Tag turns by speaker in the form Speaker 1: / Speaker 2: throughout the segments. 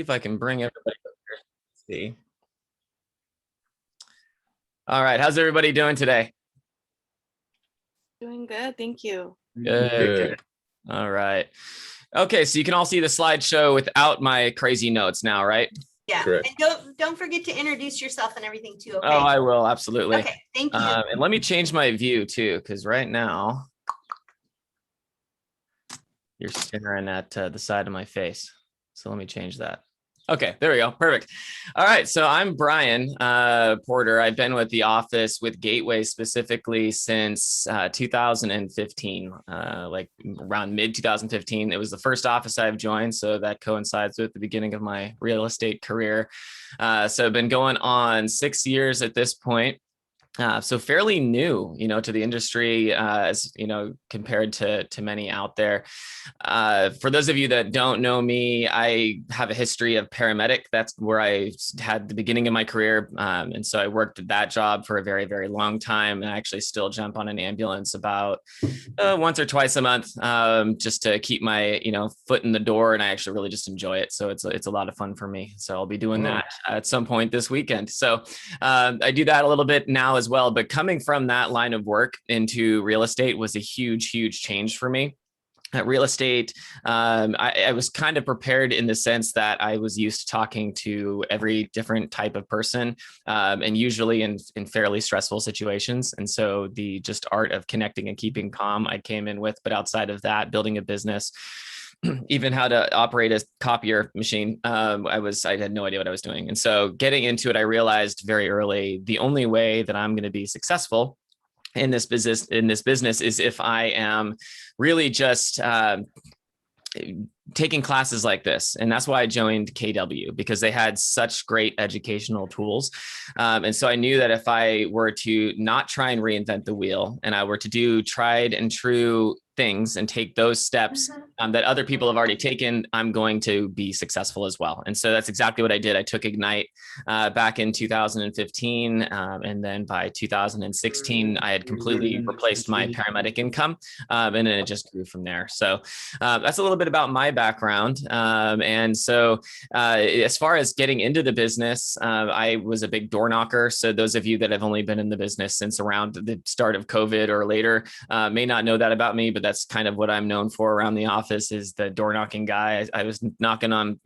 Speaker 1: if I can bring everybody up here. Let's see. All right, how's everybody doing today?
Speaker 2: Doing good, thank you.
Speaker 1: Good. All right. Okay, so you can all see the slideshow without my crazy notes now, right?
Speaker 3: Yeah,
Speaker 4: Correct.
Speaker 3: and don't forget to introduce yourself and everything too. Okay.
Speaker 1: Oh, I will, absolutely.
Speaker 3: Okay, thank you.
Speaker 1: And let me change my view too, because right now you're staring at the side of my face. So let me change that. Okay, there we go. Perfect. All right. So I'm Brian Porter. I've been with the office with Gateway specifically since 2015, like around mid 2015. It was the first office I've joined. So that coincides with the beginning of my real estate career. So I've been going on 6 years at this point. So fairly new, to the industry, as compared to many out there. For those of you that don't know me, I have a history of paramedic. That's where I had the beginning of my career, and so I worked at that job for a very, very long time. And I actually still jump on an ambulance about once or twice a month, just to keep my foot in the door. And I actually really just enjoy it. So it's a lot of fun for me. So I'll be doing that at some point this weekend. So I do that a little bit now as well, but coming from that line of work into real estate was a huge, huge change for me. At real estate, I was kind of prepared in the sense that I was used to talking to every different type of person, and usually in fairly stressful situations. And so the just art of connecting and keeping calm I came in with, but outside of that, building a business, even how to operate a copier machine, I had no idea what I was doing. And so getting into it, I realized very early, the only way that I'm going to be successful in this business is if I am really just taking classes like this. And that's why I joined KW, because they had such great educational tools. And so I knew that if I were to not try and reinvent the wheel, and I were to do tried and true things and take those steps that other people have already taken, I'm going to be successful as well. And so that's exactly what I did. I took Ignite back in 2015. And then by 2016, I had completely replaced my paramedic income. And then it just grew from there. So that's a little bit about my background. And so as far as getting into the business, I was a big door knocker. So those of you that have only been in the business since around the start of COVID or later may not know that about me, but that's kind of what I'm known for around the office, is the door knocking guy. I was knocking on,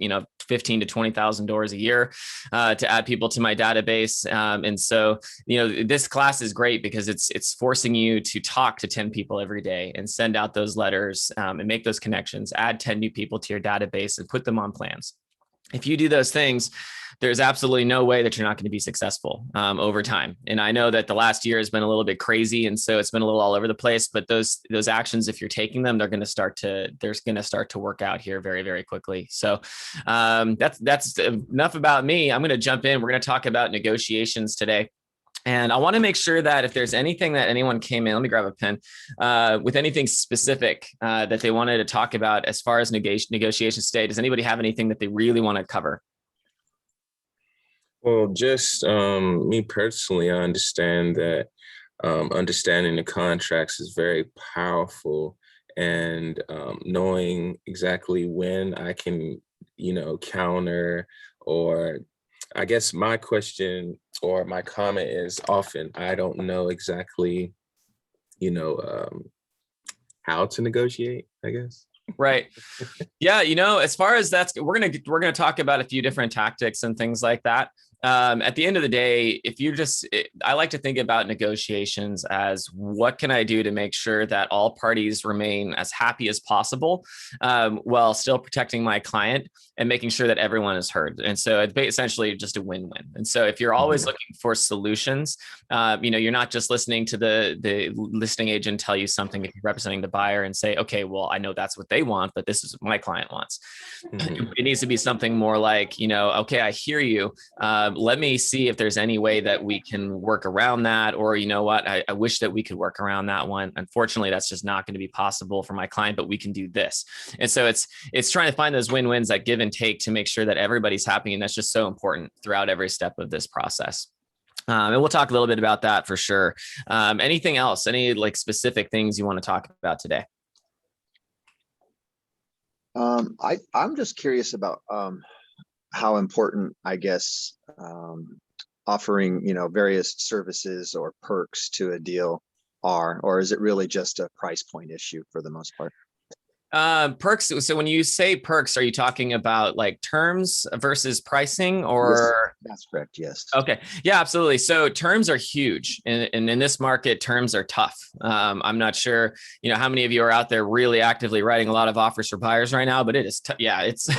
Speaker 1: 15 to 20,000 doors a year to add people to my database. And so, this class is great because it's forcing you to talk to 10 people every day and send out those letters and make those connections, add 10 new people to your database and put them on plans. If you do those things, there's absolutely no way that you're not going to be successful over time. And I know that the last year has been a little bit crazy, and so it's been a little all over the place. But those actions, if you're taking them, they're going to start to work out here very, very quickly. So that's enough about me. I'm going to jump in. We're going to talk about negotiations today. And I want to make sure that if there's anything that anyone came in, let me grab a pen, with anything specific that they wanted to talk about as far as negotiations today. Does anybody have anything that they really want to cover?
Speaker 4: Well, just me personally, I understand that understanding the contracts is very powerful, and knowing exactly when I can, counter, or I guess my question or my comment is often I don't know exactly, how to negotiate, I guess.
Speaker 1: Right. Yeah. As far as we're going to talk about a few different tactics and things like that. At the end of the day, I like to think about negotiations as what can I do to make sure that all parties remain as happy as possible, while still protecting my client and making sure that everyone is heard. And so it's essentially just a win-win. And so if you're always looking for solutions, you're not just listening to the listing agent tell you something. If you're representing the buyer and say, okay, well, I know that's what they want, but this is what my client wants. It needs to be something more like, okay, I hear you. Let me see if there's any way that we can work around that. Or, I wish that we could work around that one. Unfortunately, that's just not going to be possible for my client, but we can do this. And so it's trying to find those win-wins, that give and take, to make sure that everybody's happy. And that's just so important throughout every step of this process. And we'll talk a little bit about that for sure. Anything else? Any specific things you want to talk about today?
Speaker 5: I'm just curious about
Speaker 2: how important, I guess, offering, various services or perks to a deal are, or is it really just a price point issue for the most part?
Speaker 1: Perks. So when you say perks, are you talking about like terms versus pricing, or?
Speaker 2: Yes, that's correct. Yes.
Speaker 1: Okay. Yeah, absolutely. So terms are huge. And in this market, terms are tough. I'm not sure, how many of you are out there really actively writing a lot of offers for buyers right now, but it is, yeah, it's,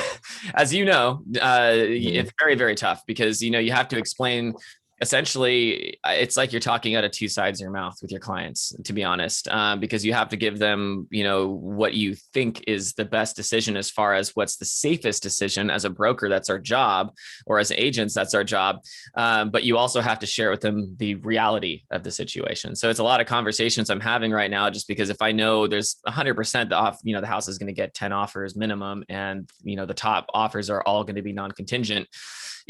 Speaker 1: as it's very, very tough because, you have to explain. Essentially, it's like you're talking out of two sides of your mouth with your clients, to be honest, because you have to give them, what you think is the best decision as far as what's the safest decision. As a broker, that's our job, or as agents, that's our job. But you also have to share with them the reality of the situation. So it's a lot of conversations I'm having right now, just because if I know there's 100% the house is going to get 10 offers minimum, and, the top offers are all going to be non-contingent.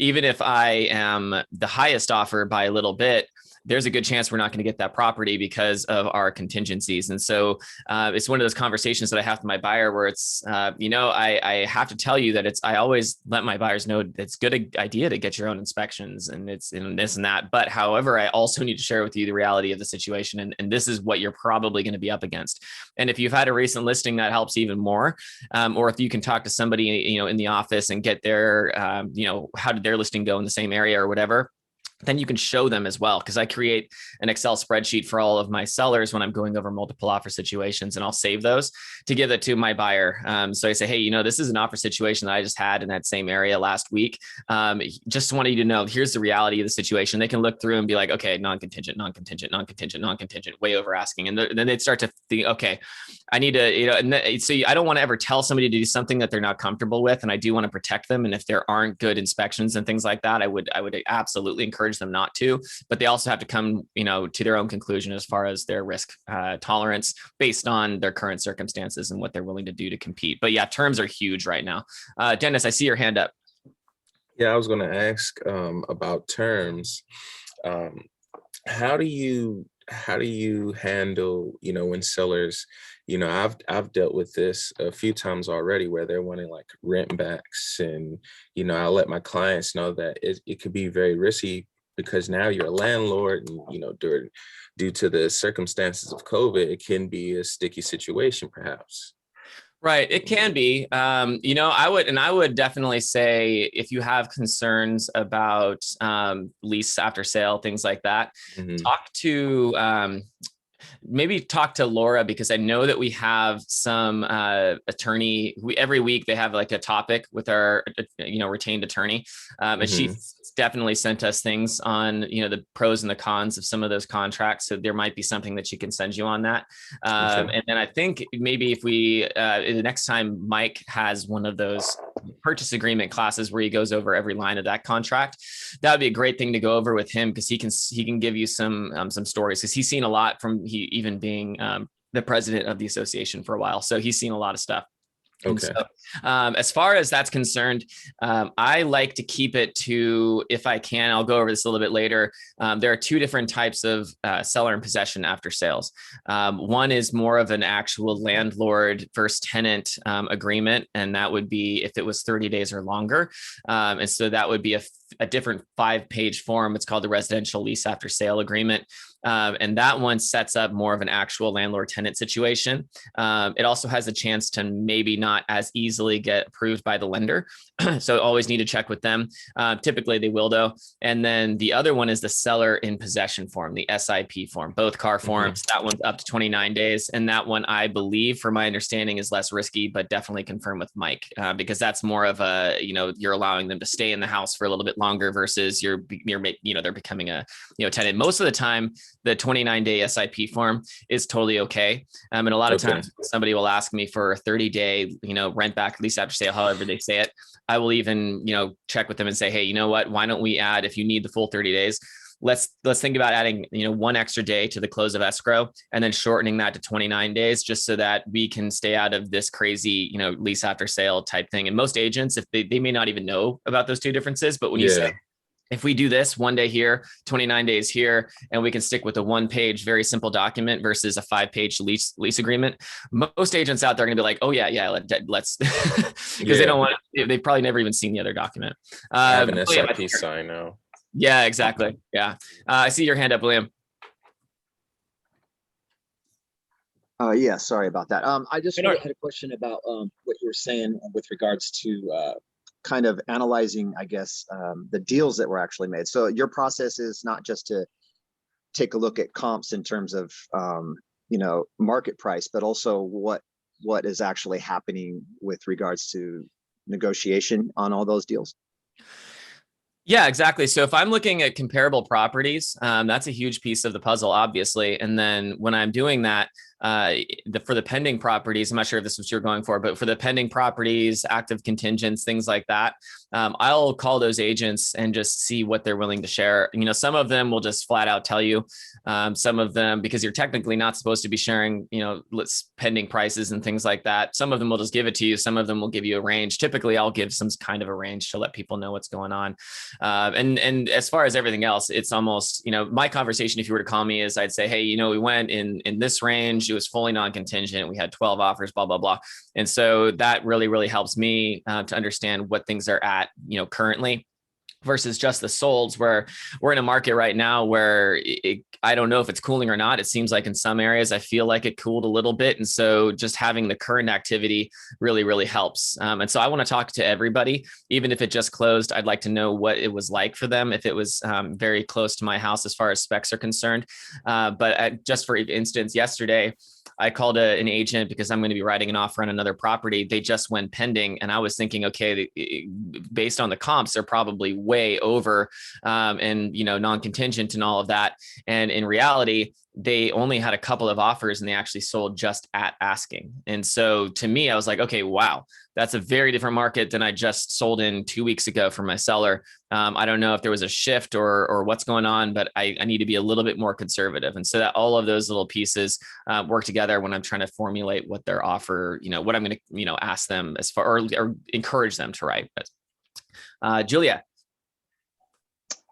Speaker 1: Even if I am the highest offer by a little bit, there's a good chance we're not going to get that property because of our contingencies. And so it's one of those conversations that I have with my buyer where it's, I have to tell you that I always let my buyers know it's a good idea to get your own inspections and it's in this and that. But however, I also need to share with you the reality of the situation. And this is what you're probably going to be up against. And if you've had a recent listing, that helps even more. Or if you can talk to somebody, in the office and get their, how did their listing go in the same area or whatever, then you can show them as well. Because I create an Excel spreadsheet for all of my sellers when I'm going over multiple offer situations, and I'll save those to give it to my buyer. So I say, hey, this is an offer situation that I just had in that same area last week. Just wanted you to know, here's the reality of the situation. They can look through and be like, okay, non-contingent, non-contingent, non-contingent, non-contingent, way over asking. And then they'd start to think, okay, I need to, so I don't want to ever tell somebody to do something that they're not comfortable with. And I do want to protect them. And if there aren't good inspections and things like that, I would absolutely encourage them not to, but they also have to come, to their own conclusion as far as their risk tolerance based on their current circumstances and what they're willing to do to compete. But yeah, terms are huge right now. Dennis, I see your hand up.
Speaker 4: Yeah, I was going to ask about terms. How do you handle, when sellers, I've dealt with this a few times already where they're wanting like rent backs, and, I let my clients know that it could be very risky because now you're a landlord, and, due to the circumstances of COVID, it can be a sticky situation perhaps.
Speaker 1: Right. It can be. I would definitely say if you have concerns about lease after sale, things like that, maybe talk to Laura, because I know that we have some attorney. Every week they have like a topic with our, retained attorney. And she definitely sent us things on, the pros and the cons of some of those contracts. So there might be something that she can send you on that. And then I think maybe if the next time Mike has one of those purchase agreement classes where he goes over every line of that contract, that would be a great thing to go over with him, because he can give you some stories, because he's seen a lot from even being the president of the association for a while. So he's seen a lot of stuff. Okay. So, as far as that's concerned, I like to keep it to, if I can, I'll go over this a little bit later. There are two different types of seller in possession after sales. One is more of an actual landlord versus tenant agreement, and that would be if it was 30 days or longer. And so that would be a different 5-page form. It's called the residential lease after sale agreement. And that one sets up more of an actual landlord tenant situation. It also has a chance to maybe not as easily get approved by the lender. So always need to check with them. Typically they will though. And then the other one is the seller in possession form, the SIP form, both car forms. That one's up to 29 days. And that one, I believe, from my understanding, is less risky, but definitely confirm with Mike, because that's more of a, you're allowing them to stay in the house for a little bit longer versus they're becoming a, tenant. Most of the time, the 29-day SIP form is totally okay. And a lot of times somebody will ask me for a 30-day, rent back, lease after sale, however they say it. I will even, check with them and say, hey, you know what, why don't we add, if you need the full 30 days, let's think about adding, one extra day to the close of escrow and then shortening that to 29 days, just so that we can stay out of this crazy, lease after sale type thing. And most agents, if they may not even know about those two differences, but when you say if we do this one day here, 29 days here, and we can stick with a 1-page, very simple document versus a 5-page lease agreement, most agents out there are going to be like, oh yeah, let's, because they don't want to, they've probably never even seen the other document.
Speaker 4: I have an SIP sign now.
Speaker 1: Yeah, exactly. Yeah. I see your hand up, William.
Speaker 2: Yeah, sorry about that. I just really had a question about what you were saying with regards to kind of analyzing, I guess, the deals that were actually made. So your process is not just to take a look at comps in terms of market price, but also what is actually happening with regards to negotiation on all those deals.
Speaker 1: Yeah, exactly. So if I'm looking at comparable properties, that's a huge piece of the puzzle, obviously. And then when I'm doing that, for the pending properties, I'm not sure if this is what you're going for, but for the pending properties, active contingents, things like that, I'll call those agents and just see what they're willing to share. Some of them will just flat out tell you, some of them, because you're technically not supposed to be sharing, pending prices and things like that. Some of them will just give it to you. Some of them will give you a range. Typically, I'll give some kind of a range to let people know what's going on. And as far as everything else, it's almost, my conversation, if you were to call me, is I'd say, hey, we went in this range. It was fully non-contingent. We had 12 offers, blah, blah, blah. And so that really, really helps me to understand what things are at, currently, versus just the solds, where we're in a market right now where I don't know if it's cooling or not. It seems like in some areas, I feel like it cooled a little bit. And so just having the current activity really, really helps. And so I want to talk to everybody, even if it just closed. I'd like to know what it was like for them, if it was very close to my house as far as specs are concerned. But just for instance, yesterday, I called an agent because I'm going to be writing an offer on another property. They just went pending. And I was thinking, okay, based on the comps, they're probably way over and, non-contingent and all of that. And in reality, they only had a couple of offers and they actually sold just at asking. And so to me, I was like, okay, wow, that's a very different market than I just sold in 2 weeks ago for my seller. I don't know if there was a shift or what's going on, but I need to be a little bit more conservative. And so that all of those little pieces work together when I'm trying to formulate what their offer, what I'm going to, ask them as far or encourage them to write. But Julia.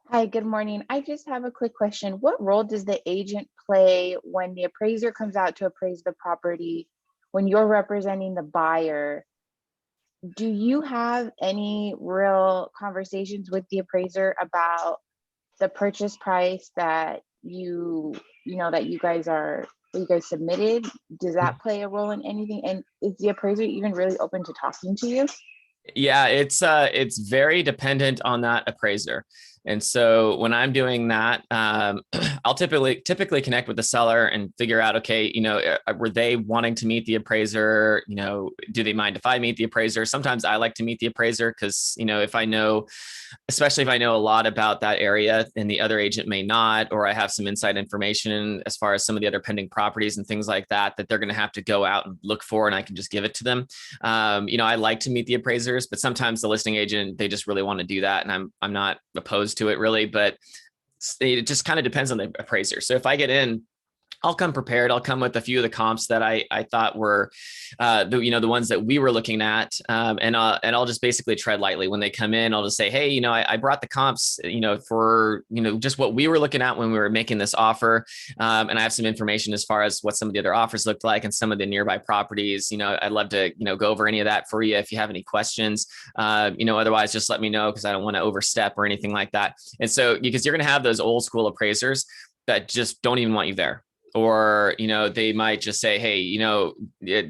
Speaker 5: Hi, good morning. I just have a quick question. What role does the agent play when the appraiser comes out to appraise the property, when you're representing the buyer? Do you have any real conversations with the appraiser about the purchase price that you guys submitted? Does that play a role in anything? And is the appraiser even really open to talking to you?
Speaker 1: Yeah, it's very dependent on that appraiser. And so when I'm doing that, I'll typically connect with the seller and figure out, okay, were they wanting to meet the appraiser? Do they mind if I meet the appraiser? Sometimes I like to meet the appraiser because, if I know, especially if I know a lot about that area and the other agent may not, or I have some inside information as far as some of the other pending properties and things like that they're going to have to go out and look for, and I can just give it to them. I like to meet the appraisers, but sometimes the listing agent, they just really want to do that. And I'm not opposed to it really, but it just kind of depends on the appraiser. So if I get in, I'll come prepared. I'll come with a few of the comps that I thought were, the ones that we were looking at, and I'll just basically tread lightly when they come in. I'll just say, hey, I brought the comps, for just what we were looking at when we were making this offer, and I have some information as far as what some of the other offers looked like and some of the nearby properties. I'd love to go over any of that for you if you have any questions. Otherwise, just let me know because I don't want to overstep or anything like that. And so because you're going to have those old school appraisers that just don't even want you there. Or, they might just say, hey,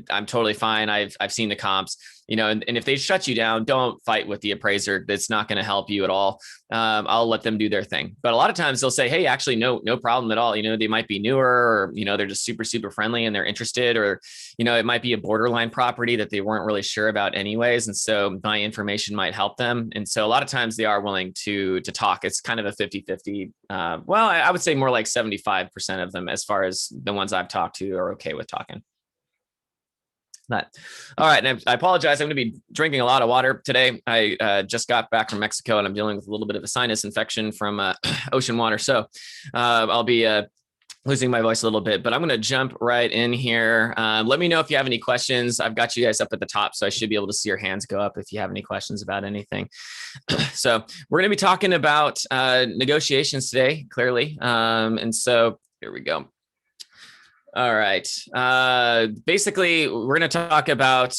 Speaker 1: I'm totally fine. I've seen the comps, and if they shut you down, don't fight with the appraiser. That's not going to help you at all. I'll let them do their thing. But a lot of times they'll say, hey, actually, no problem at all. They might be newer or, they're just super, super friendly and they're interested, or, it might be a borderline property that they weren't really sure about anyways. And so my information might help them. And so a lot of times they are willing to talk. It's kind of a 50-50. I would say more like 75% of them, as far as the ones I've talked to, are okay with talking. But all right. And I apologize. I'm going to be drinking a lot of water today. I just got back from Mexico and I'm dealing with a little bit of a sinus infection from ocean water. So I'll be losing my voice a little bit, but I'm going to jump right in here. Let me know if you have any questions. I've got you guys up at the top, so I should be able to see your hands go up if you have any questions about anything. So we're going to be talking about negotiations today, clearly. And so here we go. All right. Basically, we're going to talk about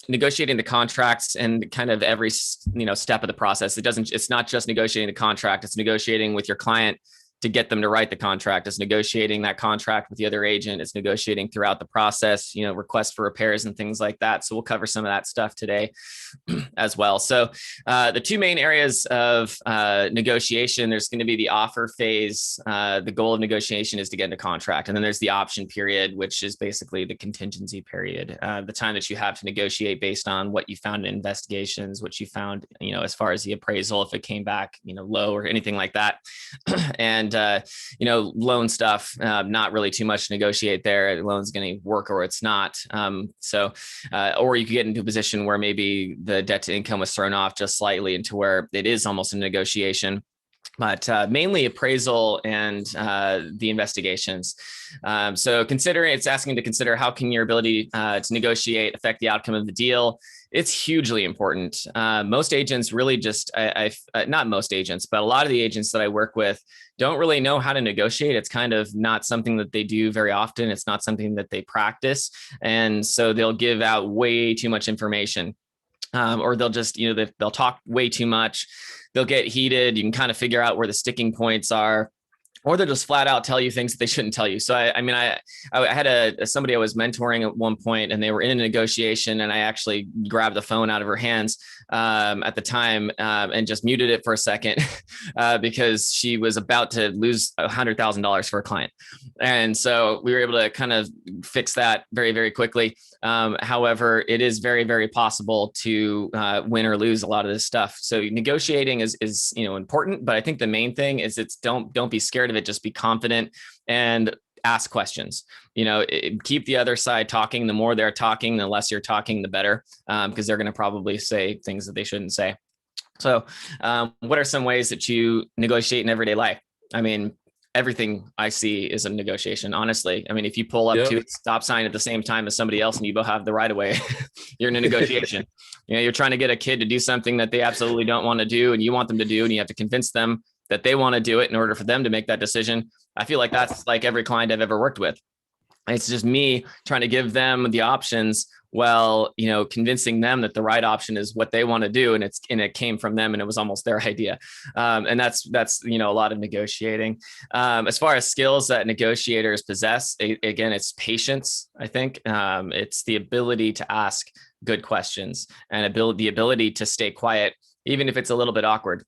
Speaker 1: negotiating the contracts and kind of every step of the process. It's not just negotiating the contract. It's negotiating with your client to get them to write the contract. It's negotiating that contract with the other agent. It's negotiating throughout the process, requests for repairs and things like that. So we'll cover some of that stuff today as well. So the two main areas of negotiation, there's going to be the offer phase. The goal of negotiation is to get into contract. And then there's the option period, which is basically the contingency period, the time that you have to negotiate based on what you found in investigations, what you found, as far as the appraisal, if it came back, low or anything like that. And loan stuff, not really too much to negotiate there. The loan's going to work or it's not. Or you could get into a position where maybe the debt to income was thrown off just slightly into where it is almost a negotiation. But mainly appraisal and the investigations. So it's asking to consider how can your ability to negotiate affect the outcome of the deal. It's hugely important. Most agents really just, not most agents, but a lot of the agents that I work with don't really know how to negotiate. It's kind of not something that they do very often. It's not something that they practice. And so they'll give out way too much information. Or they'll just, they'll talk way too much. They'll get heated. You can kind of figure out where the sticking points are. Or they'll just flat out tell you things that they shouldn't tell you. So I had somebody I was mentoring at one point, and they were in a negotiation, and I actually grabbed the phone out of her hands at the time and just muted it for a second because she was about to lose $100,000 for a client. And so we were able to kind of fix that very, very quickly. However, it is very, very possible to win or lose a lot of this stuff. So negotiating is important, but I think the main thing is don't be scared of it. Just be confident and ask questions. Keep the other side talking. The more they're talking, the less you're talking, the better, because they're going to probably say things that they shouldn't say. So, what are some ways that you negotiate in everyday life? I mean, everything I see is a negotiation, honestly. I mean, if you pull up to a stop sign at the same time as somebody else and you both have the right of way, you're in a negotiation. You're trying to get a kid to do something that they absolutely don't want to do and you want them to do, and you have to convince them that they want to do it in order for them to make that decision. I feel like that's like every client I've ever worked with. It's just me trying to give them the options while, convincing them that the right option is what they want to do. And it came from them and it was almost their idea. And that's, a lot of negotiating. As far as skills that negotiators possess, again, it's patience. I think it's the ability to ask good questions and the ability to stay quiet, even if it's a little bit awkward.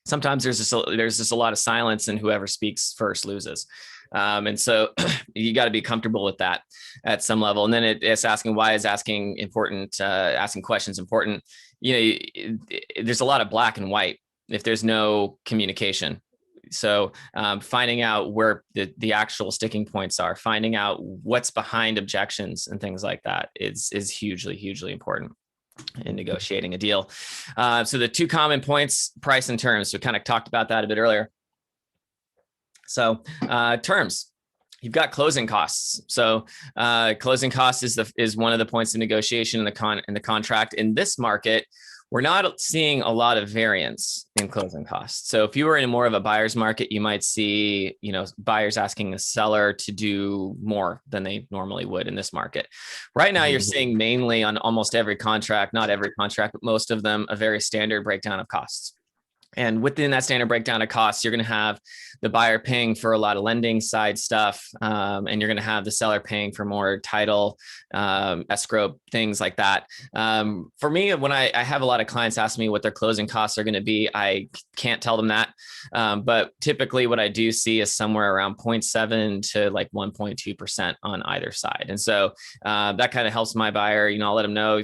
Speaker 1: Sometimes there's just a lot of silence, and whoever speaks first loses. And so you got to be comfortable with that at some level. And then it's asking, why is asking important, asking questions important? There's a lot of black and white if there's no communication. So finding out where the actual sticking points are, finding out what's behind objections and things like that is hugely, hugely important in negotiating a deal. So the two common points, price and terms. We kind of talked about that a bit earlier. So terms, you've got closing costs. So closing costs is one of the points of negotiation in the contract. In this market, we're not seeing a lot of variance in closing costs. So if you were in more of a buyer's market, you might see, buyers asking the seller to do more than they normally would in this market. Right now, you're seeing mainly on almost every contract, not every contract, but most of them, a very standard breakdown of costs. And within that standard breakdown of costs, you're going to have the buyer paying for a lot of lending side stuff, and you're going to have the seller paying for more title, escrow, things like that. For me, when I have a lot of clients ask me what their closing costs are going to be, I can't tell them that. But typically what I do see is somewhere around 0.7 to like 1.2% on either side. And so that kind of helps my buyer. I'll let them know,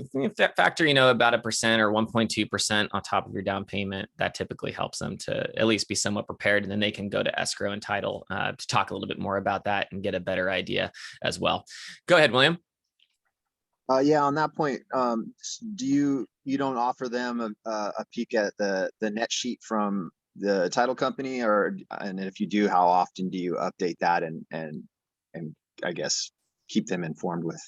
Speaker 1: factor, about 1% or 1.2% on top of your down payment. That typically helps them to at least be somewhat prepared. And then they can go to escrow and title to talk a little bit more about that and get a better idea as well. Go ahead, William.
Speaker 2: Yeah, on that point, do you don't offer them a peek at the net sheet from the title company, and if you do, how often do you update that and I guess keep them informed with?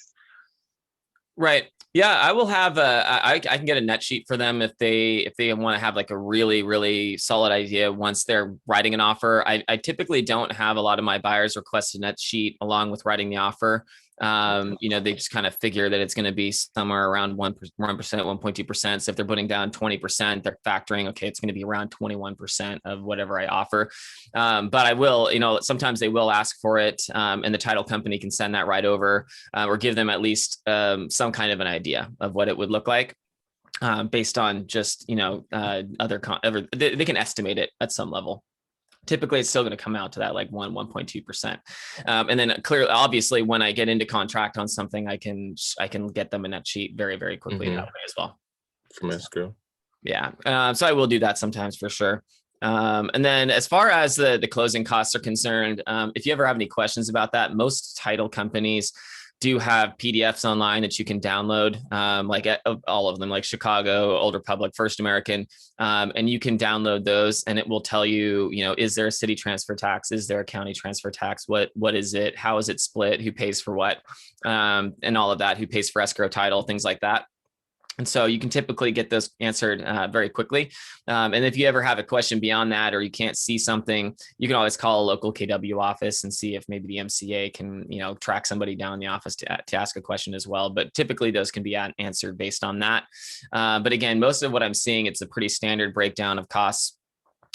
Speaker 1: Right. Yeah, I will have I can get a net sheet for them if they want to have like a really, really solid idea once they're writing an offer. I typically don't have a lot of my buyers request a net sheet along with writing the offer. They just kind of figure that it's going to be somewhere around 1%, 1.2%. So if they're putting down 20%, they're factoring, okay, it's going to be around 21% of whatever I offer. But I will, sometimes they will ask for it, and the title company can send that right over, or give them at least some kind of an idea of what it would look like. Based on just, they can estimate it at some level. Typically it's still going to come out to that like 1.2%. And then clearly, obviously, when I get into contract on something, I can get them a net sheet very, very quickly that way as well.
Speaker 4: From escrow.
Speaker 1: Yeah. So I will do that sometimes for sure. And then as far as the closing costs are concerned, if you ever have any questions about that, most title companies do have PDFs online that you can download, like all of them, like Chicago, Old Republic, First American, and you can download those, and it will tell you, is there a city transfer tax? Is there a county transfer tax? What is it? How is it split? Who pays for what? And all of that, who pays for escrow, title, things like that. And so you can typically get those answered very quickly. And if you ever have a question beyond that, or you can't see something, you can always call a local KW office and see if maybe the MCA can, track somebody down in the office to ask a question as well. But typically those can be answered based on that. But again, most of what I'm seeing, it's a pretty standard breakdown of costs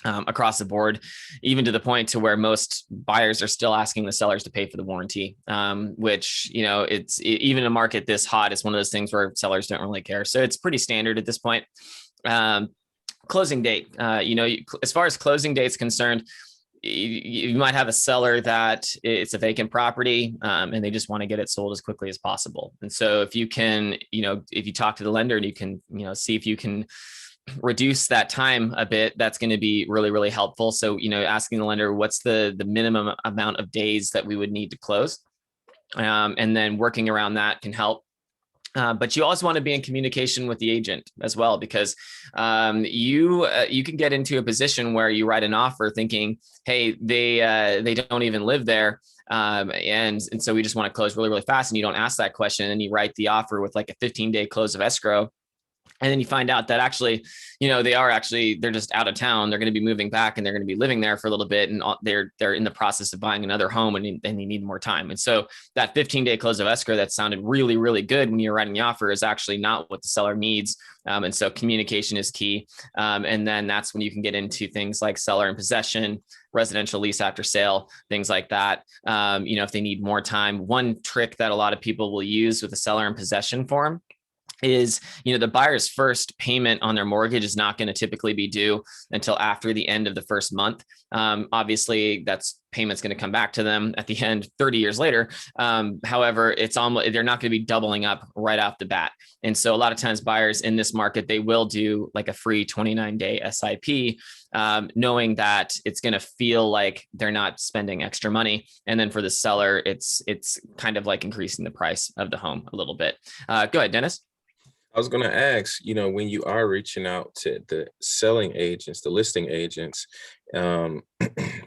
Speaker 1: across the board, even to the point to where most buyers are still asking the sellers to pay for the warranty, which, even in a market this hot, it's one of those things where sellers don't really care. So it's pretty standard at this point. Closing date, as far as closing date's concerned, you might have a seller that it's a vacant property, and they just want to get it sold as quickly as possible. And so if you can, if you talk to the lender and you can, see if you can reduce that time a bit, that's going to be really, really helpful. So, asking the lender, what's the minimum amount of days that we would need to close? And then working around that can help. But you also want to be in communication with the agent as well, because you can get into a position where you write an offer thinking, hey, they don't even live there. And so we just want to close really, really fast. And you don't ask that question. And you write the offer with like a 15-day close of escrow. And then you find out that actually, they're just out of town. They're going to be moving back, and they're going to be living there for a little bit. And they're in the process of buying another home, and they need more time. And so that 15-day close of escrow that sounded really, really good when you're writing the offer is actually not what the seller needs. And so communication is key. And then that's when you can get into things like seller in possession, residential lease after sale, things like that. If they need more time, one trick that a lot of people will use with a seller in possession form is, the buyer's first payment on their mortgage is not going to typically be due until after the end of the first month. Obviously, that's payment's going to come back to them at the end 30 years later. However, they're not going to be doubling up right off the bat. And so a lot of times buyers in this market, they will do like a free 29-day SIP, knowing that it's going to feel like they're not spending extra money. And then for the seller, it's kind of like increasing the price of the home a little bit. Go ahead, Dennis.
Speaker 4: I was going to ask, when you are reaching out to the selling agents, the listing agents,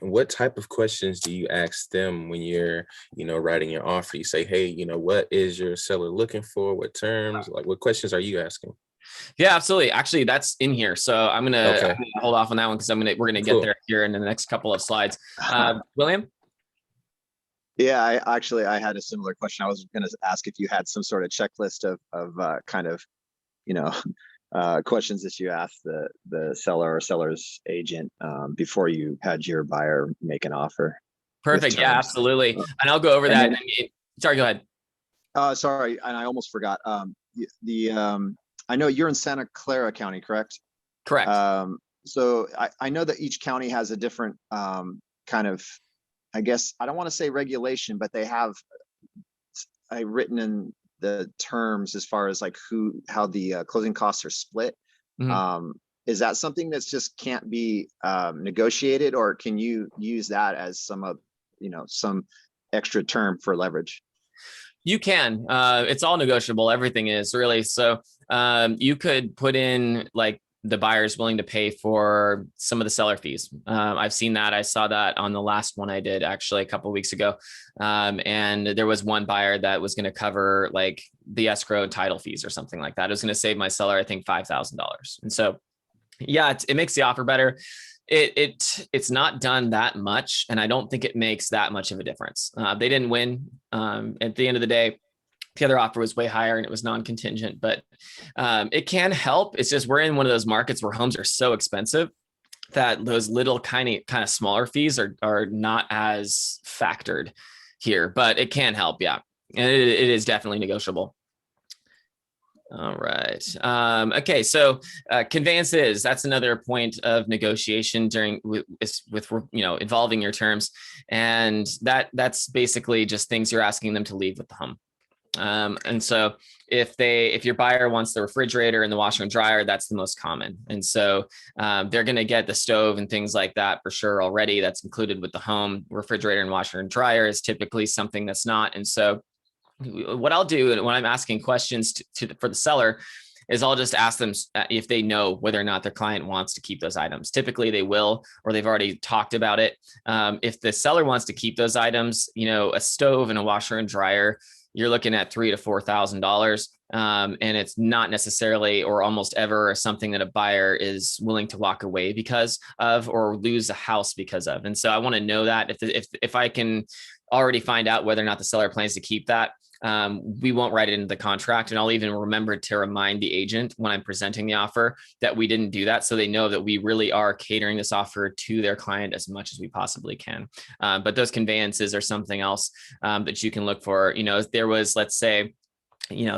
Speaker 4: what type of questions do you ask them when you're, writing your offer? You say, hey, what is your seller looking for? What terms? Like, what questions are you asking?
Speaker 1: Yeah, absolutely. Actually, that's in here. So I'm gonna hold off on that one because we're gonna get there here in the next couple of slides. William?
Speaker 2: Yeah, I had a similar question. I was going to ask if you had some sort of checklist of kind of, questions that you asked the seller or seller's agent before you had your buyer make an offer.
Speaker 1: Perfect. Yeah, absolutely. And I'll go over that. Sorry, go ahead.
Speaker 2: Sorry, and I almost forgot. I know you're in Santa Clara County, correct?
Speaker 1: Correct.
Speaker 2: So I know that each county has a different kind of, I guess, I don't want to say regulation, but they have written in the terms as far as like how the closing costs are split. Mm-hmm. Is that something that's just can't be negotiated, or can you use that as some extra term for leverage?
Speaker 1: You can. It's all negotiable. Everything is really. So you could put in like the buyer is willing to pay for some of the seller fees. I've seen that. I saw that on the last one I did actually a couple of weeks ago. And there was one buyer that was going to cover like the escrow and title fees or something like that. It was going to save my seller, I think, $5,000. And so, yeah, it makes the offer better. It's not done that much, and I don't think it makes that much of a difference. They didn't win. At the end of the day, the other offer was way higher and it was non-contingent, but it can help. It's just we're in one of those markets where homes are so expensive that those little kind of smaller fees are not as factored here, but it can help. Yeah, and it is definitely negotiable. All right. Okay. So conveyances, that's another point of negotiation with involving your terms. And that's basically just things you're asking them to leave with the home. And so if your buyer wants the refrigerator and the washer and dryer, that's the most common. And so they're going to get the stove and things like that for sure already. That's included with the home. Refrigerator and washer and dryer is typically something that's not. And so what I'll do when I'm asking questions for the seller is I'll just ask them if they know whether or not their client wants to keep those items. Typically they will, or they've already talked about it. If the seller wants to keep those items, a stove and a washer and dryer, you're looking at $3,000 to $4,000. And it's not necessarily or almost ever something that a buyer is willing to walk away because of or lose a house because of. And so I want to know that if I can already find out whether or not the seller plans to keep that, we won't write it into the contract. And I'll even remember to remind the agent when I'm presenting the offer that we didn't do that. So they know that we really are catering this offer to their client as much as we possibly can. But those conveyances are something else that you can look for. If there was, let's say there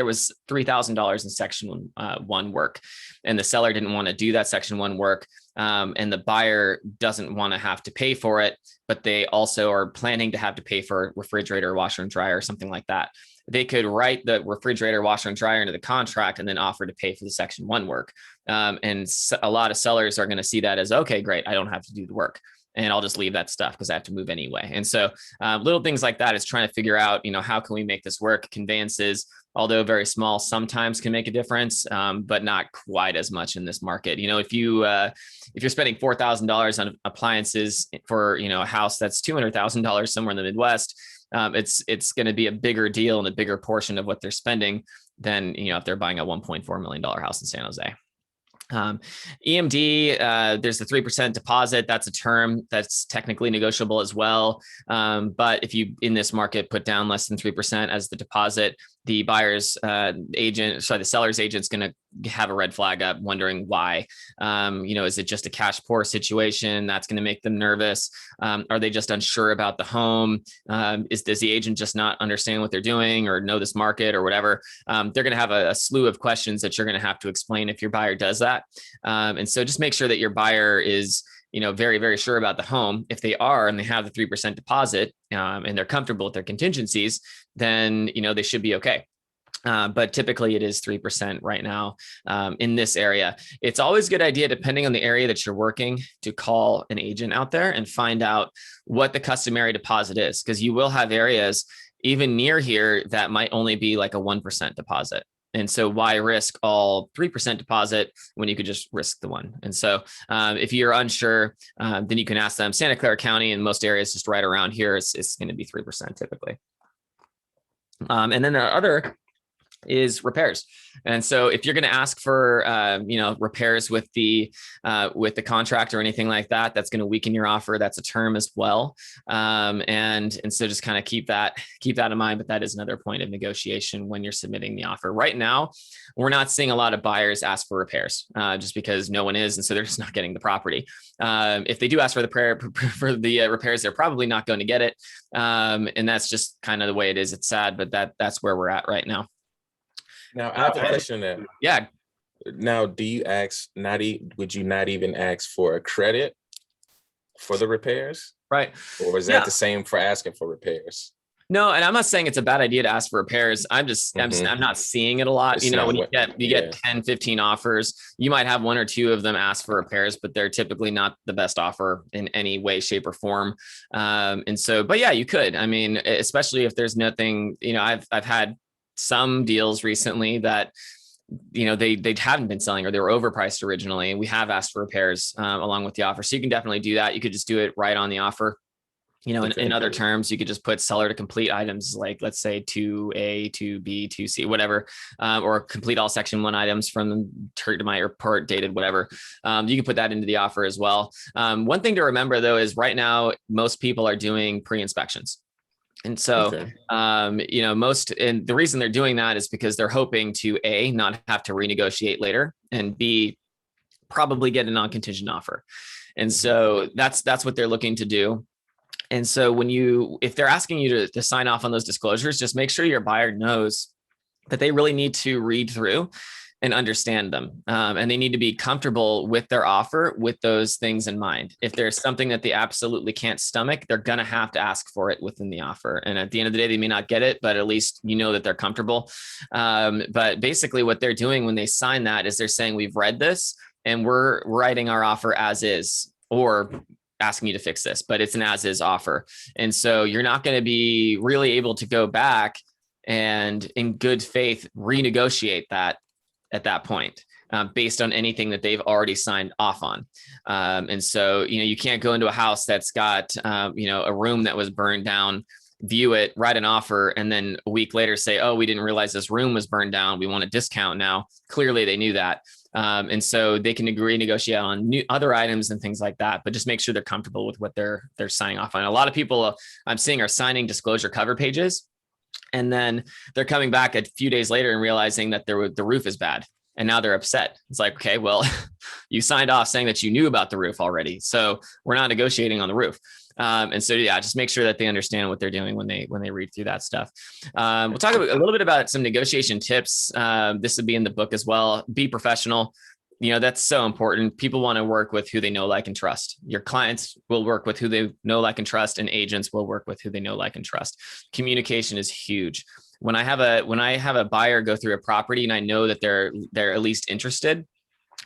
Speaker 1: was $3,000 in section 1 work and the seller didn't want to do that section 1 work. And the buyer doesn't want to have to pay for it, but they also are planning to have to pay for refrigerator, washer and dryer, or something like that. They could write the refrigerator, washer and dryer into the contract and then offer to pay for the section 1 work. And a lot of sellers are going to see that as, okay, great, I don't have to do the work. And I'll just leave that stuff because I have to move anyway. And so little things like that is trying to figure out, how can we make this work? Conveyances, although very small, sometimes can make a difference, but not quite as much in this market. If you're spending $4,000 on appliances for, a house that's $200,000 somewhere in the Midwest, it's going to be a bigger deal and a bigger portion of what they're spending than, if they're buying a $1.4 million house in San Jose. EMD, there's the 3% deposit. That's a term that's technically negotiable as well. But if you in this market put down less than 3% as the deposit, the the seller's agent's going to have a red flag up wondering why. Is it just a cash poor situation that's going to make them nervous? Are they just unsure about the home? Does the agent just not understand what they're doing or know this market or whatever? They're going to have a slew of questions that you're going to have to explain if your buyer does that. And so just make sure that your buyer is very, very sure about the home. If they are, and they have the 3% deposit and they're comfortable with their contingencies, then, they should be okay. But typically it is 3% right now in this area. It's always a good idea, depending on the area that you're working, to call an agent out there and find out what the customary deposit is, because you will have areas even near here that might only be like a 1% deposit. And so why risk all 3% deposit when you could just risk the 1? And so if you're unsure, then you can ask them. Santa Clara County and most areas just right around here, it's going to be 3% typically. And then the other is repairs. And so if you're going to ask for, repairs with the contract or anything like that, that's going to weaken your offer. That's a term as well. And so just kind of keep that in mind, but that is another point of negotiation when you're submitting the offer. Right now, we're not seeing a lot of buyers ask for repairs just because no one is. And so they're just not getting the property. If they do ask for the repairs, they're probably not going to get it. And that's just kind of the way it is. It's sad, but that's where we're at right now.
Speaker 4: Now, I have a question there.
Speaker 1: Yeah.
Speaker 4: Now, do you would you not even ask for a credit for the repairs?
Speaker 1: Right.
Speaker 4: Or is that the same for asking for repairs?
Speaker 1: No, and I'm not saying it's a bad idea to ask for repairs. I'm not seeing it a lot. When you get 10, 15 offers, you might have 1 or 2 of them ask for repairs, but they're typically not the best offer in any way, shape, or form. And so, but yeah, you could. I mean, especially if there's nothing, I've had some deals recently that they hadn't been selling or they were overpriced originally. And we have asked for repairs along with the offer. So you can definitely do that. You could just do it right on the offer. In other terms, you could just put seller to complete items like, let's say 2A, 2B, 2C, whatever, or complete all section 1 items from to my report dated, whatever. You can put that into the offer as well. One thing to remember though, is right now, most people are doing pre-inspections. And so, and the reason they're doing that is because they're hoping to A, not have to renegotiate later, and B, probably get a non-contingent offer. And so that's what they're looking to do. And so if they're asking you to sign off on those disclosures, just make sure your buyer knows that they really need to read through and understand them. And they need to be comfortable with their offer with those things in mind. If there's something that they absolutely can't stomach, they're going to have to ask for it within the offer. And at the end of the day, they may not get it, but at least you know that they're comfortable. But basically what they're doing when they sign that is they're saying, we've read this and we're writing our offer as is, or asking you to fix this, but it's an as is offer. And so you're not going to be really able to go back and in good faith renegotiate that at that point based on anything that they've already signed off on. And so, you can't go into a house that's got, a room that was burned down, view it, write an offer, and then a week later say, oh, we didn't realize this room was burned down. We want a discount now. Clearly they knew that. And so they can agree, negotiate on other items and things like that, but just make sure they're comfortable with what they're signing off on. A lot of people I'm seeing are signing disclosure cover pages, and then they're coming back a few days later and realizing that the roof is bad. And now they're upset. It's like, okay, well, you signed off saying that you knew about the roof already. So we're not negotiating on the roof. And so, just make sure that they understand what they're doing when they read through that stuff. We'll talk a little bit about some negotiation tips. This would be in the book as well. Be professional. That's so important. People want to work with who they know, like, and trust. Your clients will work with who they know, like, and trust, and agents will work with who they know, like, and trust. Communication is huge. When I have a buyer go through a property and I know that they're at least interested,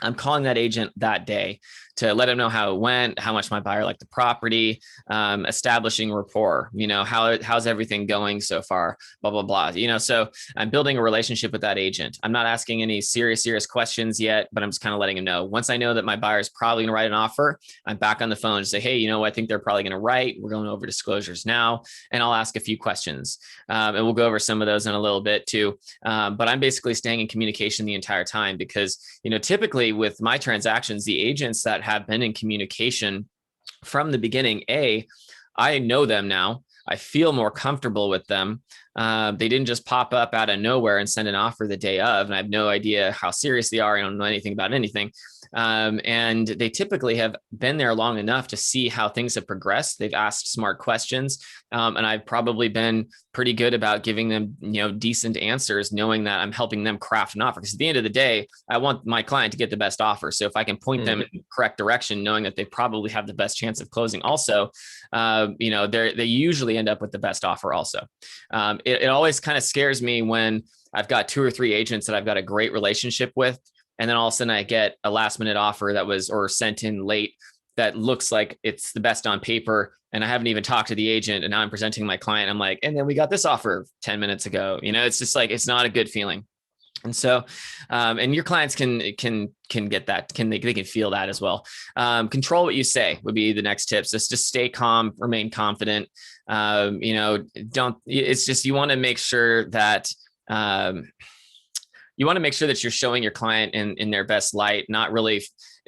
Speaker 1: I'm calling that agent that day to let them know how it went, how much my buyer liked the property, establishing rapport, how's everything going so far, blah, blah, blah, so I'm building a relationship with that agent. I'm not asking any serious questions yet, but I'm just kind of letting them know. Once I know that my buyer is probably going to write an offer, I'm back on the phone to say, hey, I think they're probably going to write. We're going over disclosures now, and I'll ask a few questions. And we'll go over some of those in a little bit too. But I'm basically staying in communication the entire time because, typically with my transactions, the agents that have been in communication from the beginning, I know them now. I feel more comfortable with them. They didn't just pop up out of nowhere and send an offer the day of, and I have no idea how serious they are. I don't know anything about anything. And they typically have been there long enough to see how things have progressed. They've asked smart questions. And I've probably been pretty good about giving them, decent answers, knowing that I'm helping them craft an offer. Because at the end of the day, I want my client to get the best offer. So if I can point them in the correct direction, knowing that they probably have the best chance of closing also, they usually end up with the best offer also. It always kind of scares me when I've got 2 or 3 agents that I've got a great relationship with, and then all of a sudden I get a last minute offer that was, or sent in late, that looks like it's the best on paper. And I haven't even talked to the agent, and now I'm presenting my client. I'm like, and then we got this offer 10 minutes ago. It's just like, it's not a good feeling. And so, and your clients can get that, they can feel that as well. Control what you say would be the next tips. Just stay calm, remain confident. It's just, you want to make sure that, you're showing your client in their best light, not really,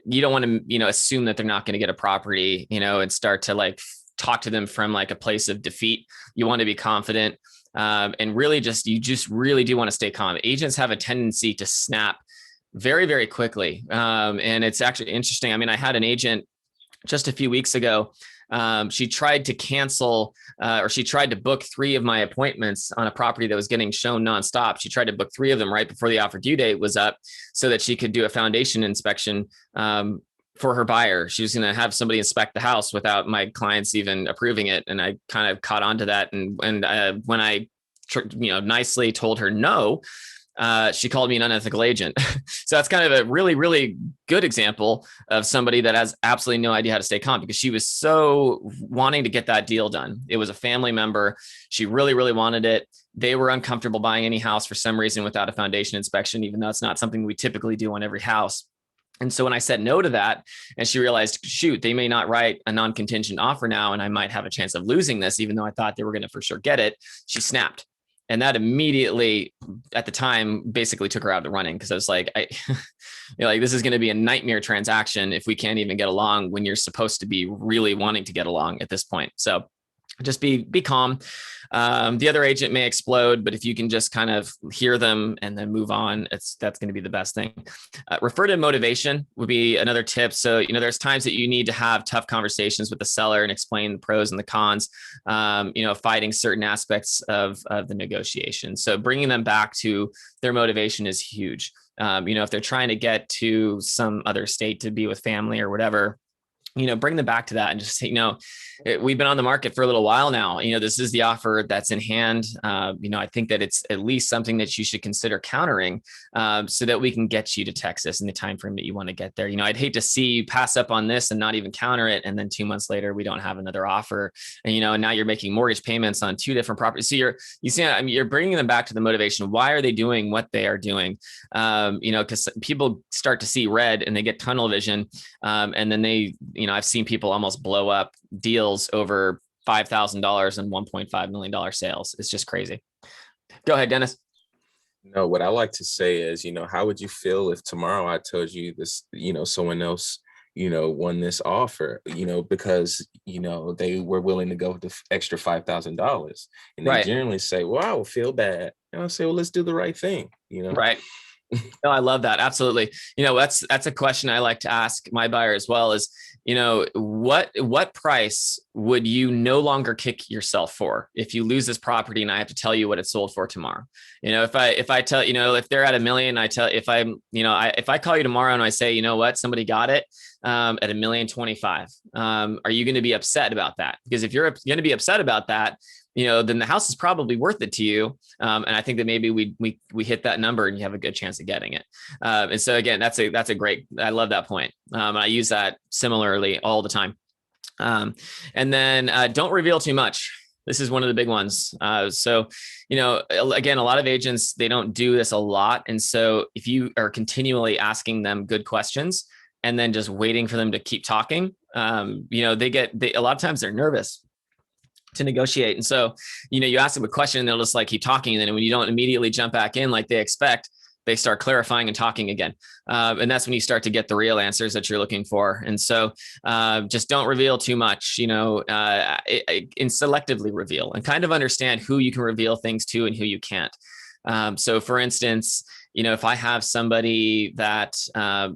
Speaker 1: you don't want to, assume that they're not going to get a property, and start to talk to them from a place of defeat. You want to be confident. And really you just really do want to stay calm. Agents have a tendency to snap very, very quickly. And it's actually interesting. I mean, I had an agent just a few weeks ago. She tried to cancel, or she tried to book 3 of my appointments on a property that was getting shown nonstop. She tried to book 3 of them right before the offer due date was up so that she could do a foundation inspection, for her buyer. She was going to have somebody inspect the house without my clients even approving it. And I kind of caught on to that. And when I, nicely told her no, she called me an unethical agent. So that's kind of a really, really good example of somebody that has absolutely no idea how to stay calm, because she was so wanting to get that deal done. It was a family member. She really, really wanted it. they were uncomfortable buying any house for some reason without a foundation inspection, even though it's not something we typically do on every house. And so when I said no to that, and she realized, shoot, they may not write a non-contingent offer now, and I might have a chance of losing this, even though I thought they were going to for sure get it, she snapped. And that immediately, at the time, basically took her out of the running, because I was like, this is going to be a nightmare transaction if we can't even get along when you're supposed to be really wanting to get along at this point. So just be calm. The other agent may explode, but if you can just kind of hear them and then move on, that's going to be the best thing. Refer to motivation would be another tip. So, there's times that you need to have tough conversations with the seller and explain the pros and the cons, fighting certain aspects of the negotiation. So bringing them back to their motivation is huge. If they're trying to get to some other state to be with family or whatever, bring them back to that and just say, we've been on the market for a little while now. This is the offer that's in hand. I think that it's at least something that you should consider countering, so that we can get you to Texas in the time frame that you want to get there. I'd hate to see you pass up on this and not even counter it, and then 2 months later we don't have another offer. And now you're making mortgage payments on 2 different properties. So you're bringing them back to the motivation. Why are they doing what they are doing? Because people start to see red and they get tunnel vision, and then I've seen people almost blow up deals over $5,000 and $1.5 million sales. It's just crazy. Go ahead, Dennis.
Speaker 4: No, what I like to say is, how would you feel if tomorrow I told you this, someone else, won this offer, because, they were willing to go the extra $5,000, and they
Speaker 1: Right.
Speaker 4: generally say, well, I will feel bad. And I'll say, well, let's do the right thing,
Speaker 1: Right. No, I love that. Absolutely. That's a question I like to ask my buyer as well is, what price would you no longer kick yourself for if you lose this property and I have to tell you what it sold for tomorrow? If I tell, if they're at $1 million, if I call you tomorrow and I say, somebody got it at $1,025,000, are you going to be upset about that? Because if you're going to be upset about that, then the house is probably worth it to you. And I think that maybe we hit that number and you have a good chance of getting it. And so again, that's a great, I love that point. I use that similarly all the time. And then don't reveal too much. This is one of the big ones. So, again, a lot of agents, they don't do this a lot. And so if you are continually asking them good questions and then just waiting for them to keep talking, a lot of times they're nervous to negotiate. And so, you ask them a question and they'll just keep talking. And then when you don't immediately jump back in like they expect, they start clarifying and talking again. And that's when you start to get the real answers that you're looking for. And so just don't reveal too much, and selectively reveal and kind of understand who you can reveal things to and who you can't. So for instance, if I have somebody that, I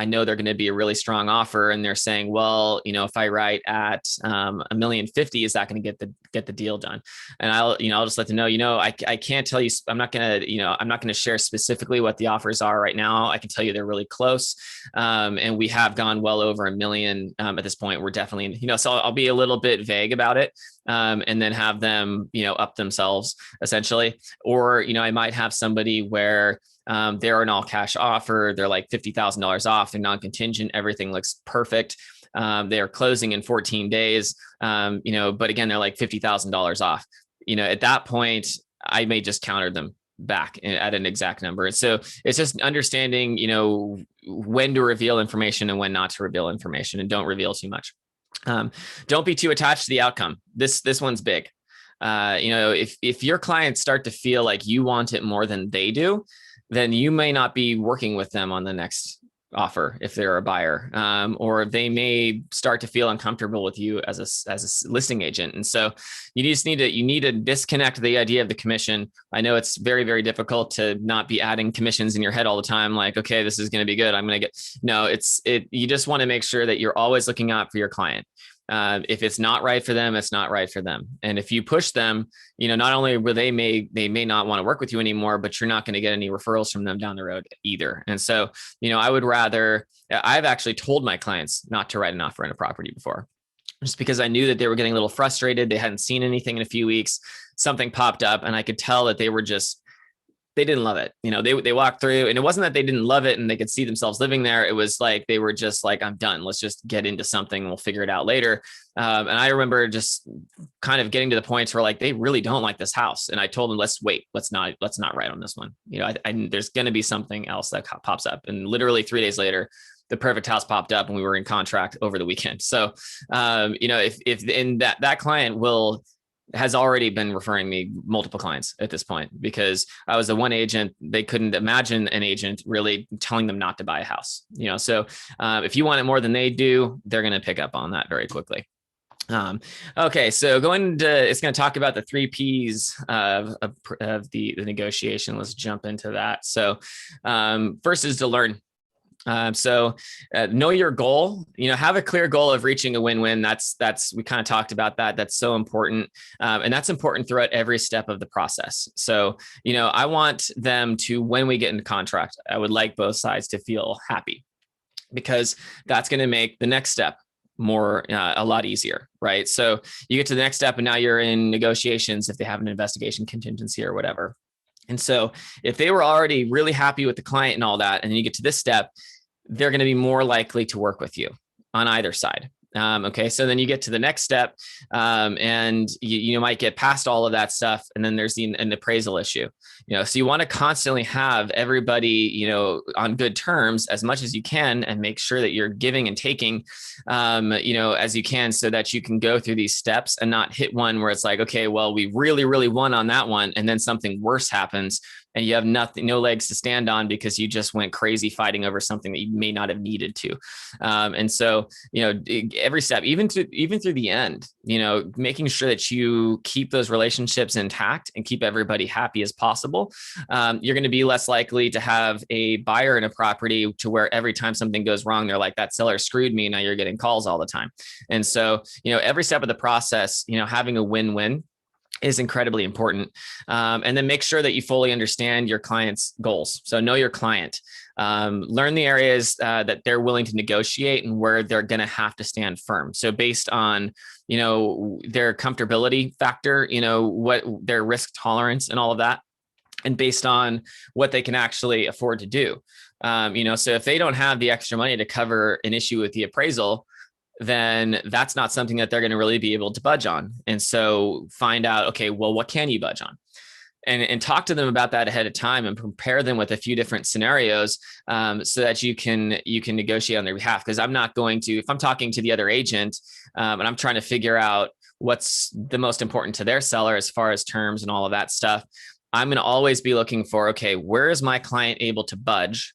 Speaker 1: know they're going to be a really strong offer and they're saying, well, if I write at $1,050,000, is that going to get the deal done? And I'll just let them know, I can't tell you, I'm not going to share specifically what the offers are right now. I can tell you they're really close. And we have gone well over $1 million at this point. We're definitely, so I'll be a little bit vague about it. And then have them, up themselves essentially. Or, I might have somebody where they're an all cash offer. They're like $50,000 off. They're non-contingent. Everything looks perfect. They are closing in 14 days. But again, they're like $50,000 off. At that point, I may just counter them back at an exact number. And so it's just understanding, when to reveal information and when not to reveal information, and don't reveal too much. Don't be too attached to the outcome. This one's big. If your clients start to feel like you want it more than they do, then you may not be working with them on the next offer if they're a buyer, or they may start to feel uncomfortable with you as a listing agent. And so you need to disconnect the idea of the commission. I know it's very, very difficult to not be adding commissions in your head all the time. Like, okay, this is going to be good. You just want to make sure that you're always looking out for your client. If it's not right for them, it's not right for them. And if you push them, not only will they may not want to work with you anymore, but you're not going to get any referrals from them down the road either. And so, I've actually told my clients not to write an offer on a property before, just because I knew that they were getting a little frustrated. They hadn't seen anything in a few weeks. Something popped up and I could tell that they they didn't love it. They walked through, and it wasn't that they didn't love it and they could see themselves living there. It was like, they were just like, I'm done. Let's just get into something. We'll figure it out later. And I remember just kind of getting to the points where like, they really don't like this house. And I told them, let's wait. Let's not write on this one. There's going to be something else that pops up. And literally 3 days later, the perfect house popped up and we were in contract over the weekend. So, if in that client has already been referring me multiple clients at this point, because I was the one agent. They couldn't imagine an agent really telling them not to buy a house, so if you want it more than they do, they're going to pick up on that very quickly. Okay, so it's going to talk about the 3 Ps of the negotiation. Let's jump into that. So first is to learn. Know your goal, have a clear goal of reaching a win-win. We kind of talked about that. That's so important. And that's important throughout every step of the process. So, I want them to, when we get into contract, I would like both sides to feel happy, because that's going to make the next step a lot easier, right? So you get to the next step and now you're in negotiations if they have an investigation contingency or whatever. And so if they were already really happy with the client and all that, and then you get to this step, they're going to be more likely to work with you on either side. Okay. So then you get to the next step, and you might get past all of that stuff. And then there's an appraisal issue, so you want to constantly have everybody, on good terms as much as you can, and make sure that you're giving and taking, as you can, so that you can go through these steps and not hit one where it's like, okay, well, we really, really won on that one, and then something worse happens and you have no legs to stand on because you just went crazy fighting over something that you may not have needed to. And so, every step, even through the end, making sure that you keep those relationships intact and keep everybody happy as possible. You're going to be less likely to have a buyer in a property to where every time something goes wrong, they're like, that seller screwed me. Now you're getting calls all the time. And so, every step of the process, having a win-win is incredibly important. And then make sure that you fully understand your client's goals. So know your client, learn the areas that they're willing to negotiate and where they're going to have to stand firm. So based on, their comfortability factor, what their risk tolerance and all of that, and based on what they can actually afford to do. So if they don't have the extra money to cover an issue with the appraisal, then that's not something that they're going to really be able to budge on. And so find out, okay, well, what can you budge on? And talk to them about that ahead of time and prepare them with a few different scenarios, so that you can negotiate on their behalf. Because I'm not going to, if I'm talking to the other agent and I'm trying to figure out what's the most important to their seller as far as terms and all of that stuff, I'm going to always be looking for, okay, where is my client able to budge?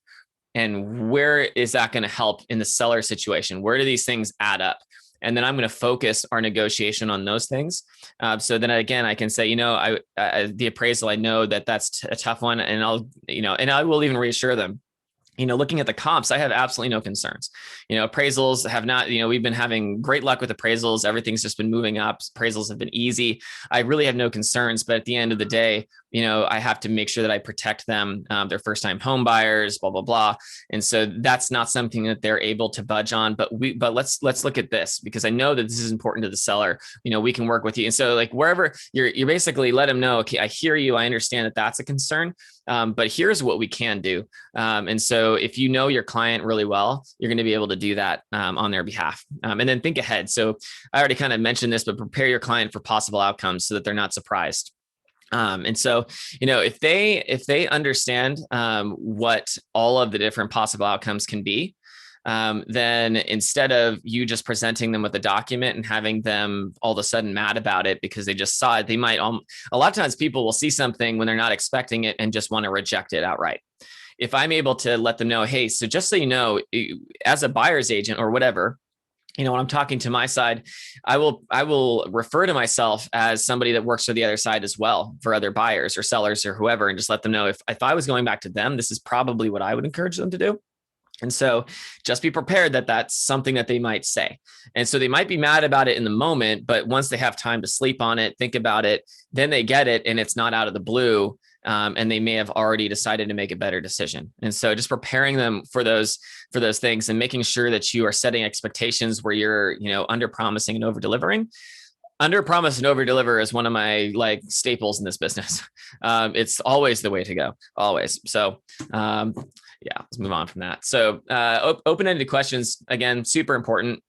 Speaker 1: And where is that going to help in the seller situation? Where do these things add up? And then I'm going to focus our negotiation on those things. So then again, I can say, the appraisal, I know that that's a tough one, and and I will even reassure them, looking at the comps, I have absolutely no concerns. Appraisals have not, we've been having great luck with appraisals. Everything's just been moving up. Appraisals have been easy. I really have no concerns, but at the end of the day, I have to make sure that I protect them. They're first-time home buyers, blah, blah, blah. And so that's not something that they're able to budge on, but let's look at this, because I know that this is important to the seller. We can work with you. And so like wherever you're basically let them know, okay, I hear you. I understand that that's a concern, but here's what we can do. And so if you know your client really well, you're going to be able to do that on their behalf. And then think ahead. So I already kind of mentioned this, but prepare your client for possible outcomes so that they're not surprised. And so, if they understand what all of the different possible outcomes can be, then instead of you just presenting them with a document and having them all of a sudden mad about it because they just saw it, they might, a lot of times people will see something when they're not expecting it and just want to reject it outright. If I'm able to let them know, hey, so just so you know, as a buyer's agent or whatever, when I'm talking to my side, I will refer to myself as somebody that works for the other side as well, for other buyers or sellers or whoever, and just let them know if I was going back to them, this is probably what I would encourage them to do. And so just be prepared that that's something that they might say. And so they might be mad about it in the moment, but once they have time to sleep on it, think about it, then they get it and it's not out of the blue. And they may have already decided to make a better decision. And so just preparing them for those things and making sure that you are setting expectations where you're, under promising and over delivering. Under promise and over deliver is one of my like staples in this business. It's always the way to go, always. So yeah, let's move on from that. So open-ended questions, again, super important.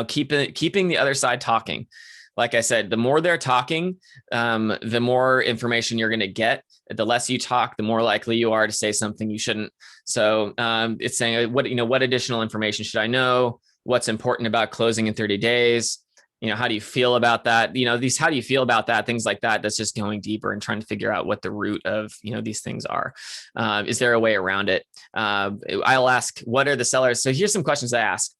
Speaker 1: Keeping the other side talking. Like I said, the more they're talking, the more information you're going to get. The less you talk, the more likely you are to say something you shouldn't. So it's saying, what additional information should I know? What's important about closing in 30 days? How do you feel about that? How do you feel about that? Things like that. That's just going deeper and trying to figure out what the root of, these things are. Is there a way around it? I'll ask, what are the sellers? So here's some questions I ask.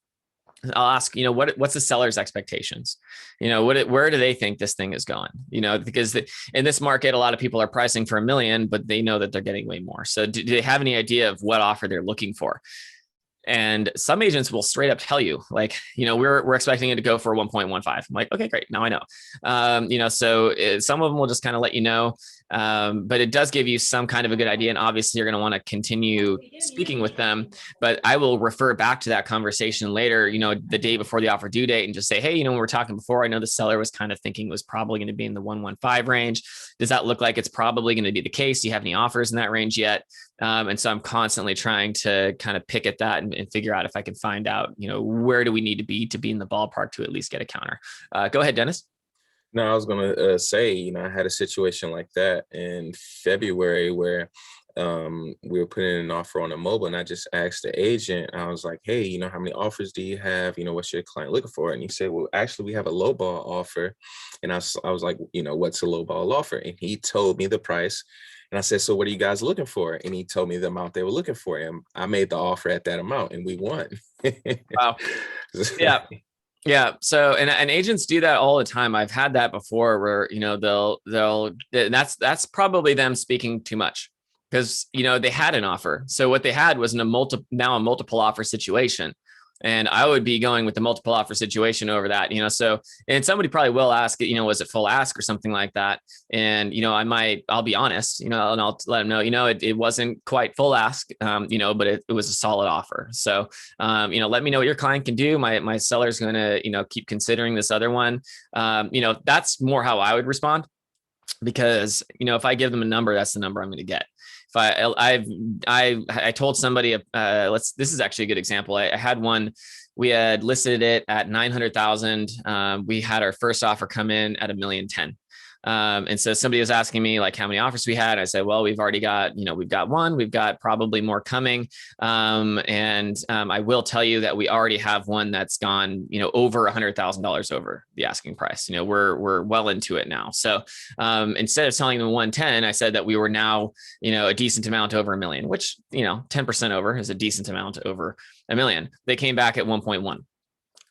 Speaker 1: I'll ask, what's the seller's expectations? Where do they think this thing is going? Because in this market, a lot of people are pricing for $1 million, but they know that they're getting way more. So do they have any idea of what offer they're looking for? And some agents will straight up tell you, like, we're expecting it to go for 1.15. I'm like, okay, great. Now I know. So some of them will just kind of let you know. But it does give you some kind of a good idea. And obviously you're going to want to continue speaking with them, but I will refer back to that conversation later, the day before the offer due date, and just say, hey, when we were talking before, I know the seller was kind of thinking it was probably going to be in the 115 range. Does that look like it's probably going to be the case? Do you have any offers in that range yet? And so I'm constantly trying to kind of pick at that and figure out if I can find out, where do we need to be in the ballpark to at least get a counter. Go ahead, Dennis.
Speaker 4: No, I was going to say, I had a situation like that in February where we were putting in an offer on a mobile, and I just asked the agent, I was like, hey, how many offers do you have? What's your client looking for? And he said, well, actually, we have a lowball offer. And I was like, what's a lowball offer? And he told me the price. And I said, so what are you guys looking for? And he told me the amount they were looking for. And I made the offer at that amount, and we won.
Speaker 1: Wow. Yeah. Yeah. So, and agents do that all the time. I've had that before where, that's probably them speaking too much because, they had an offer. So what they had was a multiple offer situation. And I would be going with the multiple offer situation over that, so, and somebody probably will ask, was it full ask or something like that? And, I'll be honest, and I'll let them know, it wasn't quite full ask, but it was a solid offer. So, let me know what your client can do. My seller's going to, keep considering this other one. That's more how I would respond because, if I give them a number, that's the number I'm going to get. I told somebody, this is actually a good example. I had one, we had listed it at 900,000. We had our first offer come in at 1,010,000. And so somebody was asking me like how many offers we had. I said, well, we've already got, we've got one, we've got probably more coming. I will tell you that we already have one that's gone, over $100,000 over the asking price. We're well into it now. So instead of telling them 110, I said that we were now, a decent amount over $1 million, which, 10% over is a decent amount over $1 million. They came back at 1.1.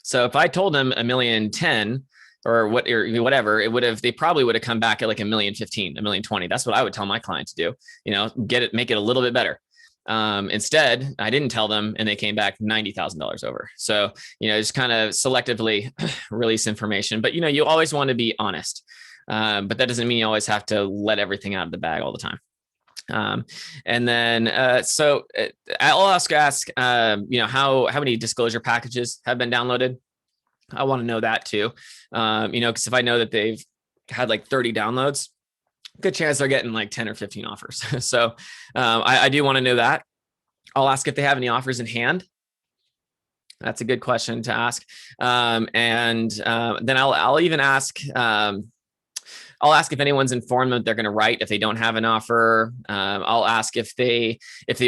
Speaker 1: So if I told them 1,010,000, or whatever, they probably would have come back at like 1,015,000, 1,020,000. That's what I would tell my client to do, make it a little bit better. Instead, I didn't tell them and they came back $90,000 over. So, just kind of selectively release information, but you always want to be honest. But that doesn't mean you always have to let everything out of the bag all the time. And then, so I'll ask, how many disclosure packages have been downloaded? I want to know that too. Because if I know that they've had like 30 downloads, good chance they're getting like 10 or 15 offers. So I do want to know that. I'll ask if they have any offers in hand. That's a good question to ask. And then I'll even ask, I'll ask if anyone's informed them that they're going to write if they don't have an offer. I'll ask if they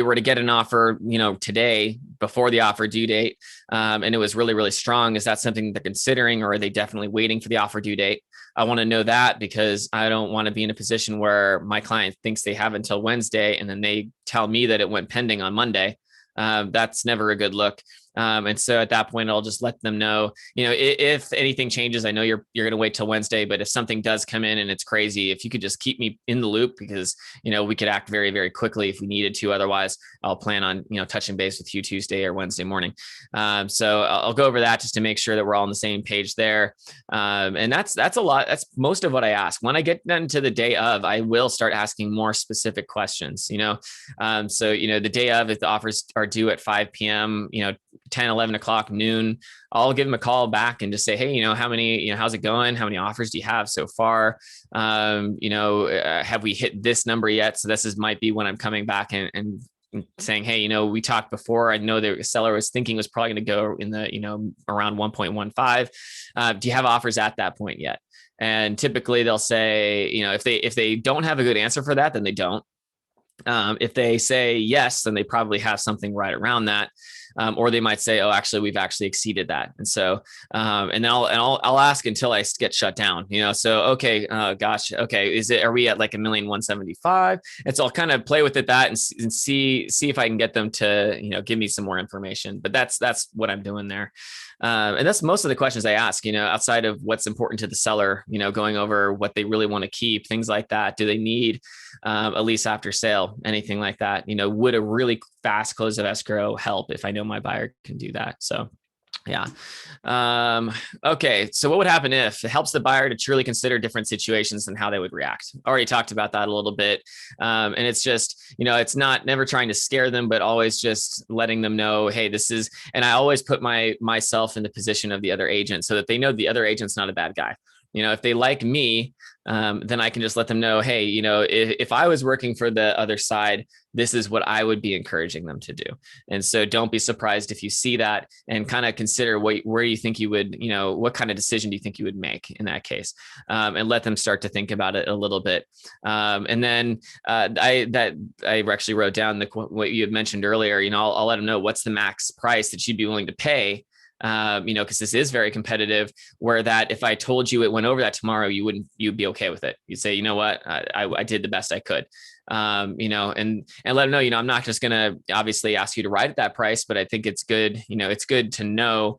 Speaker 1: were to get an offer, today before the offer due date, and it was really, really strong. Is that something they're considering, or are they definitely waiting for the offer due date? I want to know that because I don't want to be in a position where my client thinks they have until Wednesday and then they tell me that it went pending on Monday. That's never a good look. And so at that point, I'll just let them know, if anything changes, I know you're going to wait till Wednesday, but if something does come in and it's crazy, if you could just keep me in the loop, because, we could act very, very quickly if we needed to. Otherwise, I'll plan on, touching base with you Tuesday or Wednesday morning. So I'll go over that just to make sure that we're all on the same page there. And that's a lot. That's most of what I ask. When I get into the day of, I will start asking more specific questions, so, the day of, if the offers are due at 5 p.m., 10, 11 o'clock, noon, I'll give them a call back and just say, hey, how many, how's it going? How many offers do you have so far? Have we hit this number yet? So might be when I'm coming back and saying, hey, we talked before. I know the seller was thinking was probably going to go in the, around 1.15. Do you have offers at that point yet? And typically they'll say, if they don't have a good answer for that, then they don't. If they say yes, then they probably have something right around that. Or they might say, oh, actually, we've actually exceeded that. And so, and then I'll ask until I get shut down, so, okay, gosh, okay. Are we at like 1,175,000? And so I'll kind of play with it and see if I can get them to, give me some more information, but that's what I'm doing there. And that's most of the questions I ask, outside of what's important to the seller, going over what they really want to keep, things like that. Do they need a lease after sale, anything like that? Would a really fast close of escrow help if I know my buyer can do that? So yeah. Okay. So what would happen if it helps the buyer to truly consider different situations and how they would react? Already talked about that a little bit. And it's just, it's not never trying to scare them, but always just letting them know, hey, this is, and I always put myself in the position of the other agent so that they know the other agent's not a bad guy. If they like me, then I can just let them know, hey, if I was working for the other side, this is what I would be encouraging them to do. And so don't be surprised if you see that and kind of consider where you think you would, what kind of decision do you think you would make in that case? And let them start to think about it a little bit. And then I actually wrote down what you had mentioned earlier. I'll let them know what's the max price that you'd be willing to pay. Because this is very competitive, where that if I told you it went over that tomorrow, you'd be okay with it. You'd say, you know what, I did the best I could, and let them know, I'm not just going to obviously ask you to write at that price, but I think it's good, it's good to know,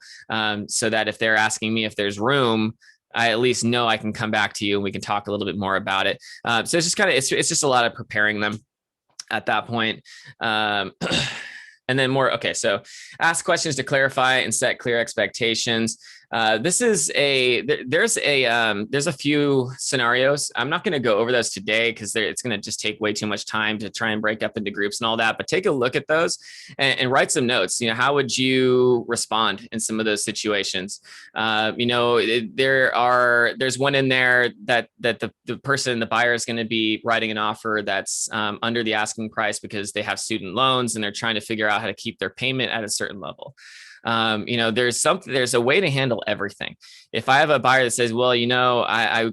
Speaker 1: so that if they're asking me if there's room, I at least know I can come back to you and we can talk a little bit more about it. So it's just it's just a lot of preparing them at that point. And then more, okay, so ask questions to clarify and set clear expectations. There's a few scenarios. I'm not going to go over those today because it's going to just take way too much time to try and break up into groups and all that, but take a look at those and write some notes. How would you respond in some of those situations? There's one in there that the buyer is going to be writing an offer that's under the asking price because they have student loans and they're trying to figure out how to keep their payment at a certain level. There's a way to handle everything. If I have a buyer that says, well, I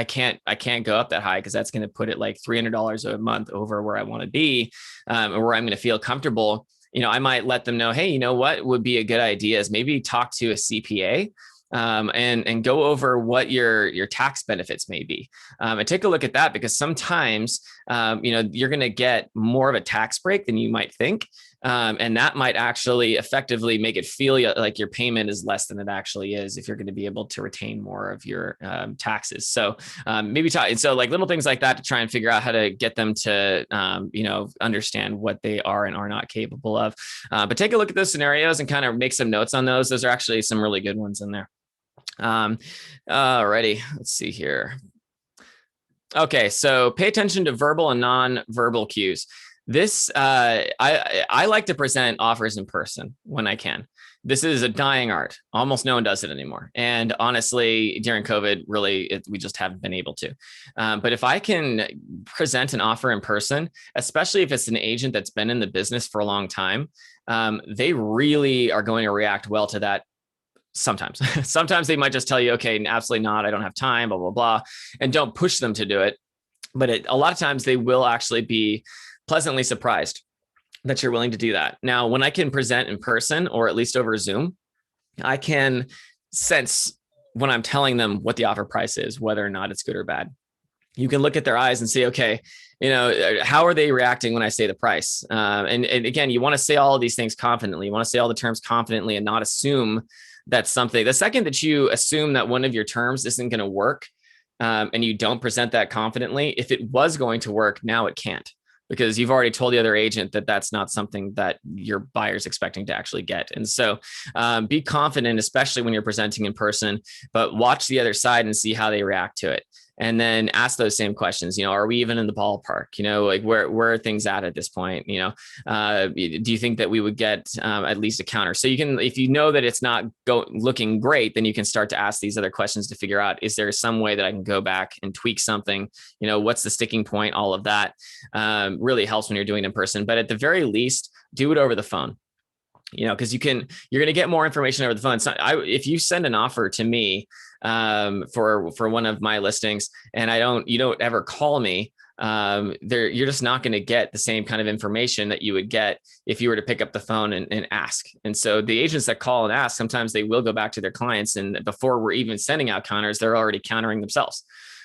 Speaker 1: can't go up that high because that's going to put it like $300 a month over where I want to be, or where I'm going to feel comfortable. I might let them know, hey, what would be a good idea is maybe talk to a CPA. And go over what your tax benefits may be, and take a look at that, because sometimes you're going to get more of a tax break than you might think, and that might actually effectively make it feel like your payment is less than it actually is if you're going to be able to retain more of your taxes. So maybe talk, and so like little things like that to try and figure out how to get them to understand what they are and are not capable of. But take a look at those scenarios and kind of make some notes on those. Those are actually some really good ones in there. Alrighty, let's see here. Okay, so pay attention to verbal and non-verbal cues. This, I like to present offers in person when I can. This is a dying art. Almost no one does it anymore. And honestly, during COVID, really, we just haven't been able to. But if I can present an offer in person, especially if it's an agent that's been in the business for a long time, they really are going to react well to that. Sometimes they might just tell you, okay, absolutely not, I don't have time, blah, blah, blah, and don't push them to do it. But a lot of times they will actually be pleasantly surprised that you're willing to do that. Now, when I can present in person or at least over Zoom, I can sense when I'm telling them what the offer price is, whether or not it's good or bad. You can look at their eyes and say, okay, how are they reacting when I say the price? And again, you want to say all of these things confidently. You want to say all the terms confidently and not assume that's something. The second that you assume that one of your terms isn't going to work, and you don't present that confidently, if it was going to work, now it can't, because you've already told the other agent that that's not something that your buyer's expecting to actually get. And so be confident, especially when you're presenting in person, but watch the other side and see how they react to it. and then ask those same questions. Are we even in the ballpark? Like where are things at this point? Do you think that we would get at least a counter? So you can, if you know that it's not looking great, then you can start to ask these other questions to figure out, is there some way that I can go back and tweak something? What's the sticking point? All of that really helps when you're doing it in person, but at the very least, do it over the phone. Because you're going to get more information over the phone. If you send an offer to me for one of my listings and you don't ever call me, you're just not going to get the same kind of information that you would get if you were to pick up the phone and ask. And so the agents that call and ask, sometimes they will go back to their clients, and before we're even sending out counters, they're already countering themselves.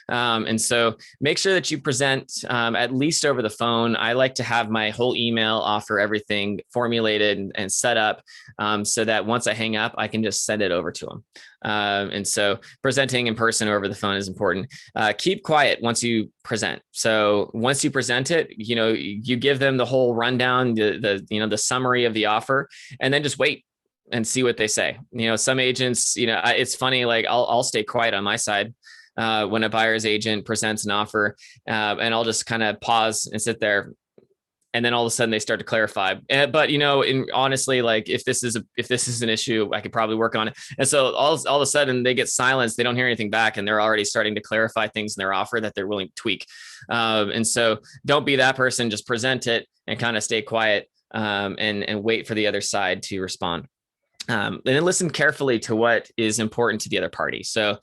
Speaker 1: And so make sure that you present at least over the phone. I like to have my whole email offer, everything formulated and set up so that once I hang up, I can just send it over to them. And so presenting in person or over the phone is important. Keep quiet once you present. So once you present it, you give them the whole rundown, the summary of the offer, and then just wait and see what they say. Some agents, it's funny, like I'll stay quiet on my side when a buyer's agent presents an offer, and I'll just kind of pause and sit there. And then all of a sudden they start to clarify. But honestly, like if this is an issue, I could probably work on it. And so all of a sudden they get silenced. They don't hear anything back, and they're already starting to clarify things in their offer that they're willing to tweak. And so don't be that person. Just present it and kind of stay quiet and wait for the other side to respond. And then listen carefully to what is important to the other party. So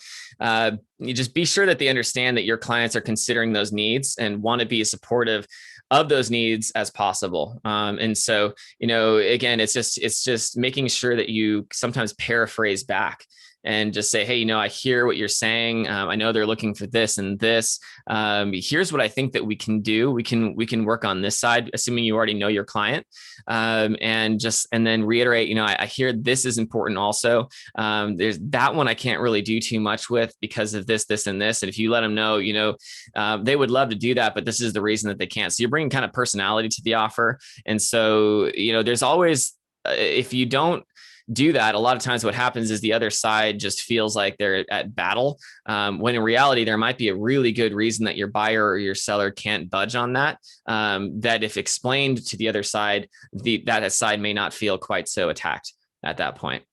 Speaker 1: you just be sure that they understand that your clients are considering those needs and want to be as supportive of those needs as possible. And so, again, it's just making sure that you sometimes paraphrase back and just say, hey, I hear what you're saying. I know they're looking for this and this. Here's what I think that we can do. We can work on this side, assuming you already know your client, and then reiterate. I hear this is important also. There's that one I can't really do too much with because of this, and this. And if you let them know, they would love to do that, but this is the reason that they can't. So you're bringing kind of personality to the offer, and so there's always if you don't do that, a lot of times what happens is the other side just feels like they're at battle, when in reality, there might be a really good reason that your buyer or your seller can't budge on that, that if explained to the other side, that side may not feel quite so attacked at that point.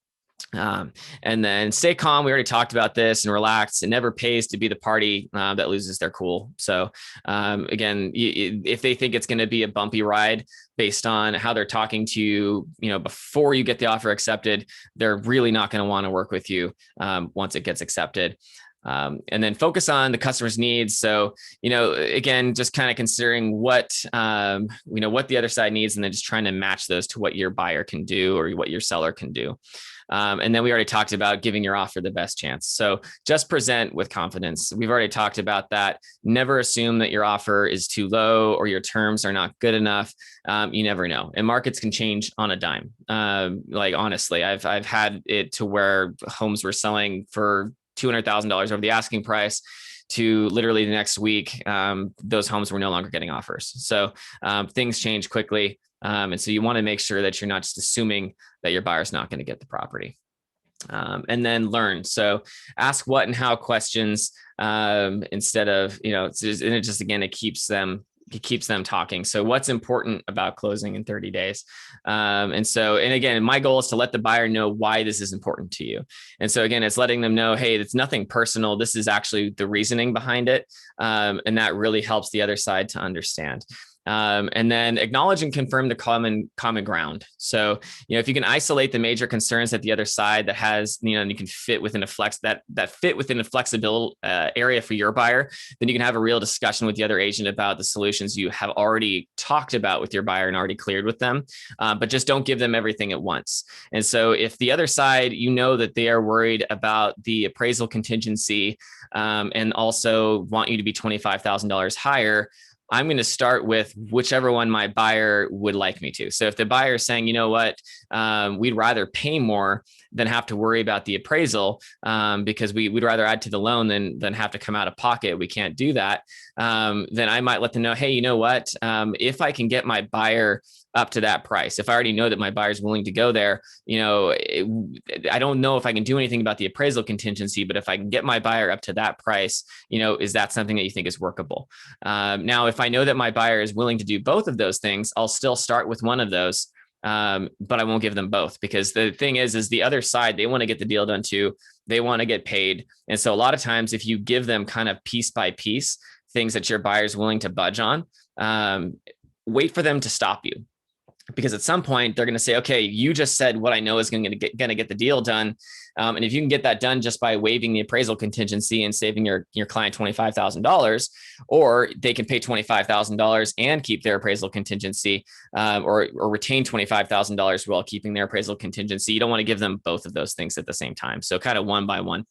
Speaker 1: And then stay calm. We already talked about this, and relax. It never pays to be the party that loses their cool. So again, if they think it's going to be a bumpy ride based on how they're talking to you, before you get the offer accepted, they're really not going to want to work with you once it gets accepted. And then focus on the customer's needs. So, again, just kind of considering what the other side needs, and then just trying to match those to what your buyer can do or what your seller can do. And then we already talked about giving your offer the best chance. So just present with confidence. We've already talked about that. Never assume that your offer is too low or your terms are not good enough. You never know. And markets can change on a dime. Like, honestly, I've had it to where homes were selling for $200,000 over the asking price to literally the next week, those homes were no longer getting offers. So things change quickly. And so you want to make sure that you're not just assuming that your buyer's not going to get the property. And then learn. So ask what and how questions instead of, it keeps them talking. So what's important about closing in 30 days? And again, my goal is to let the buyer know why this is important to you. And so again, it's letting them know, hey, it's nothing personal. This is actually the reasoning behind it. And that really helps the other side to understand. And then acknowledge and confirm the common ground. So, if you can isolate the major concerns that the other side that has, and you can fit within a fit within a flexible area for your buyer, then you can have a real discussion with the other agent about the solutions you have already talked about with your buyer and already cleared with them. But just don't give them everything at once. And so if the other side, that they are worried about the appraisal contingency and also want you to be $25,000 higher, I'm going to start with whichever one my buyer would like me to. So if the buyer is saying, we'd rather pay more than have to worry about the appraisal because we'd rather add to the loan than have to come out of pocket, we can't do that. Then I might let them know, hey, if I can get my buyer up to that price. If I already know that my buyer's willing to go there, I don't know if I can do anything about the appraisal contingency, but if I can get my buyer up to that price, is that something that you think is workable? Now, if I know that my buyer is willing to do both of those things, I'll still start with one of those. But I won't give them both, because the thing is the other side, they want to get the deal done too. They want to get paid. And so a lot of times, if you give them kind of piece by piece things that your buyer's willing to budge on, wait for them to stop you. Because at some point they're going to say, okay, you just said what I know is going to get the deal done. And if you can get that done just by waiving the appraisal contingency and saving your client $25,000, or they can pay $25,000 and keep their appraisal contingency, or retain $25,000 while keeping their appraisal contingency. You don't want to give them both of those things at the same time. So kind of one by one.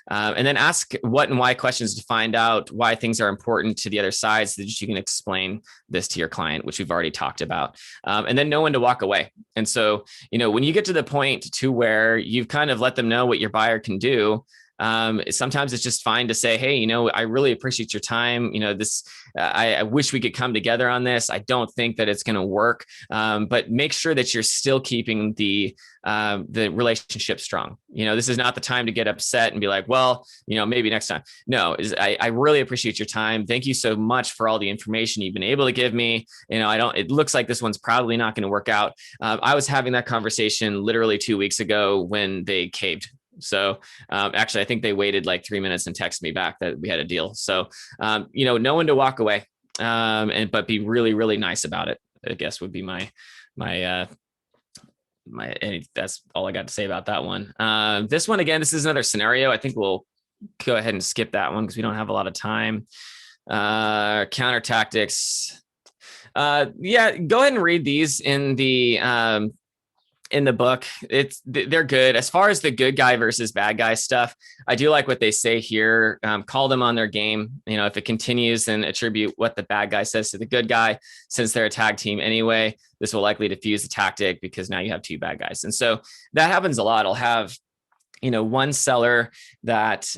Speaker 1: And then ask what and why questions to find out why things are important to the other side, so that you can explain this to your client, which we've already talked about. And then know when to walk away. And so, when you get to the point to where you've kind of let them know what your buyer can do, sometimes it's just fine to say, hey, I really appreciate your time. I wish we could come together on this. I don't think that it's going to work. But make sure that you're still keeping the relationship strong. This is not the time to get upset and be like, well, maybe next time. No, I really appreciate your time. Thank you so much for all the information you've been able to give me. It looks like this one's probably not going to work out. I was having that conversation literally 2 weeks ago when they caved. So actually, I think they waited like 3 minutes and texted me back that we had a deal. So, know when to walk away, but be really, really nice about it, I guess would be my, that's all I got to say about that one. This one, again, this is another scenario. I think we'll go ahead and skip that one because we don't have a lot of time. Counter tactics. Yeah, go ahead and read these in the book. They're good. As far as the good guy versus bad guy stuff, I do like what they say here. Call them on their game. If it continues, then attribute what the bad guy says to the good guy. Since they're a tag team anyway, this will likely diffuse the tactic because now you have two bad guys. And so that happens a lot. I'll have, one seller that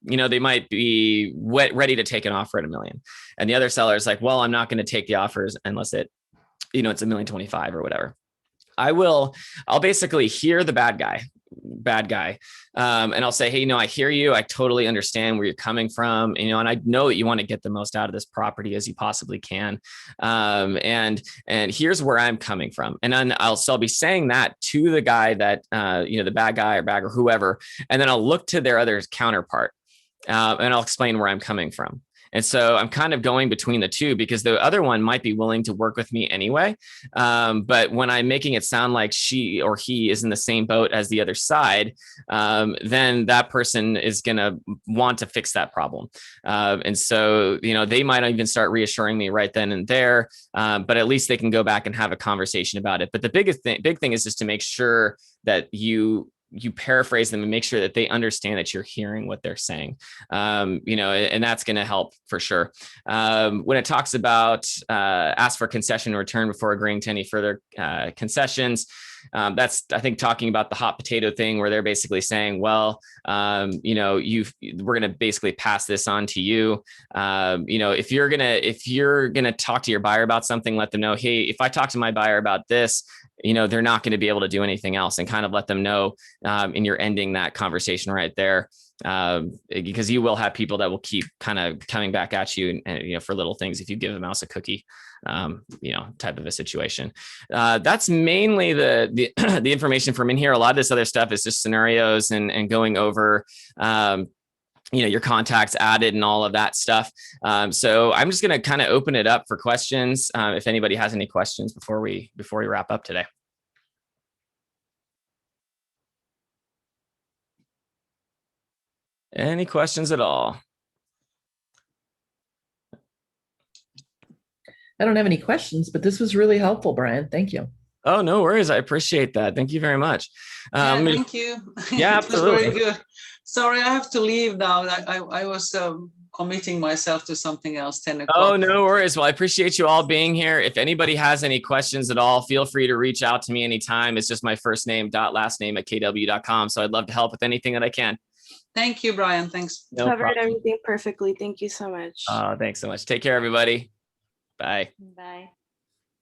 Speaker 1: they might be ready to take an offer at $1 million. And the other seller is like, well, I'm not going to take the offers unless it's $1.25 million or whatever. I'll basically hear the bad guy. And I'll say, hey, I hear you. I totally understand where you're coming from. And I know that you want to get the most out of this property as you possibly can. And here's where I'm coming from. And then I'll be saying that to the guy that, the bad guy or bag or whoever, and then I'll look to their other counterpart, and I'll explain where I'm coming from. And so I'm kind of going between the two because the other one might be willing to work with me anyway. But when I'm making it sound like she or he is in the same boat as the other side, then that person is going to want to fix that problem. And so, they might even start reassuring me right then and there, but at least they can go back and have a conversation about it. But the big thing is just to make sure that you paraphrase them and make sure that they understand that you're hearing what they're saying, and that's going to help for sure. When it talks about ask for concession in return before agreeing to any further concessions, that's, I think, talking about the hot potato thing where they're basically saying, well, we're going to basically pass this on to you. If you're going to talk to your buyer about something, let them know, hey, if I talk to my buyer about this, they're not going to be able to do anything else, and kind of let them know, and you're ending that conversation right there. Because you will have people that will keep kind of coming back at you and for little things if you give a mouse a cookie, type of a situation. That's mainly the the information from in here. A lot of this other stuff is just scenarios and going over your contacts added and all of that stuff. So I'm just going to kind of open it up for questions. If anybody has any questions before we wrap up today. Any questions at all?
Speaker 6: I don't have any questions, but this was really helpful, Brian. Thank you.
Speaker 1: Oh, no worries. I appreciate that. Thank you very much.
Speaker 7: Thank you.
Speaker 1: Yeah, absolutely.
Speaker 7: Very good. Sorry, I have to leave now. I was committing myself to something else, 10 o'clock.
Speaker 1: Oh, no worries. Well, I appreciate you all being here. If anybody has any questions at all, feel free to reach out to me anytime. It's just my first name, last name @kw.com. So I'd love to help with anything that I can.
Speaker 7: Thank you, Brian. Thanks.
Speaker 1: No
Speaker 8: Covered
Speaker 1: problem.
Speaker 8: everything perfectly. Thank you so much.
Speaker 1: Thanks so much. Take care, everybody. Bye.
Speaker 3: Bye.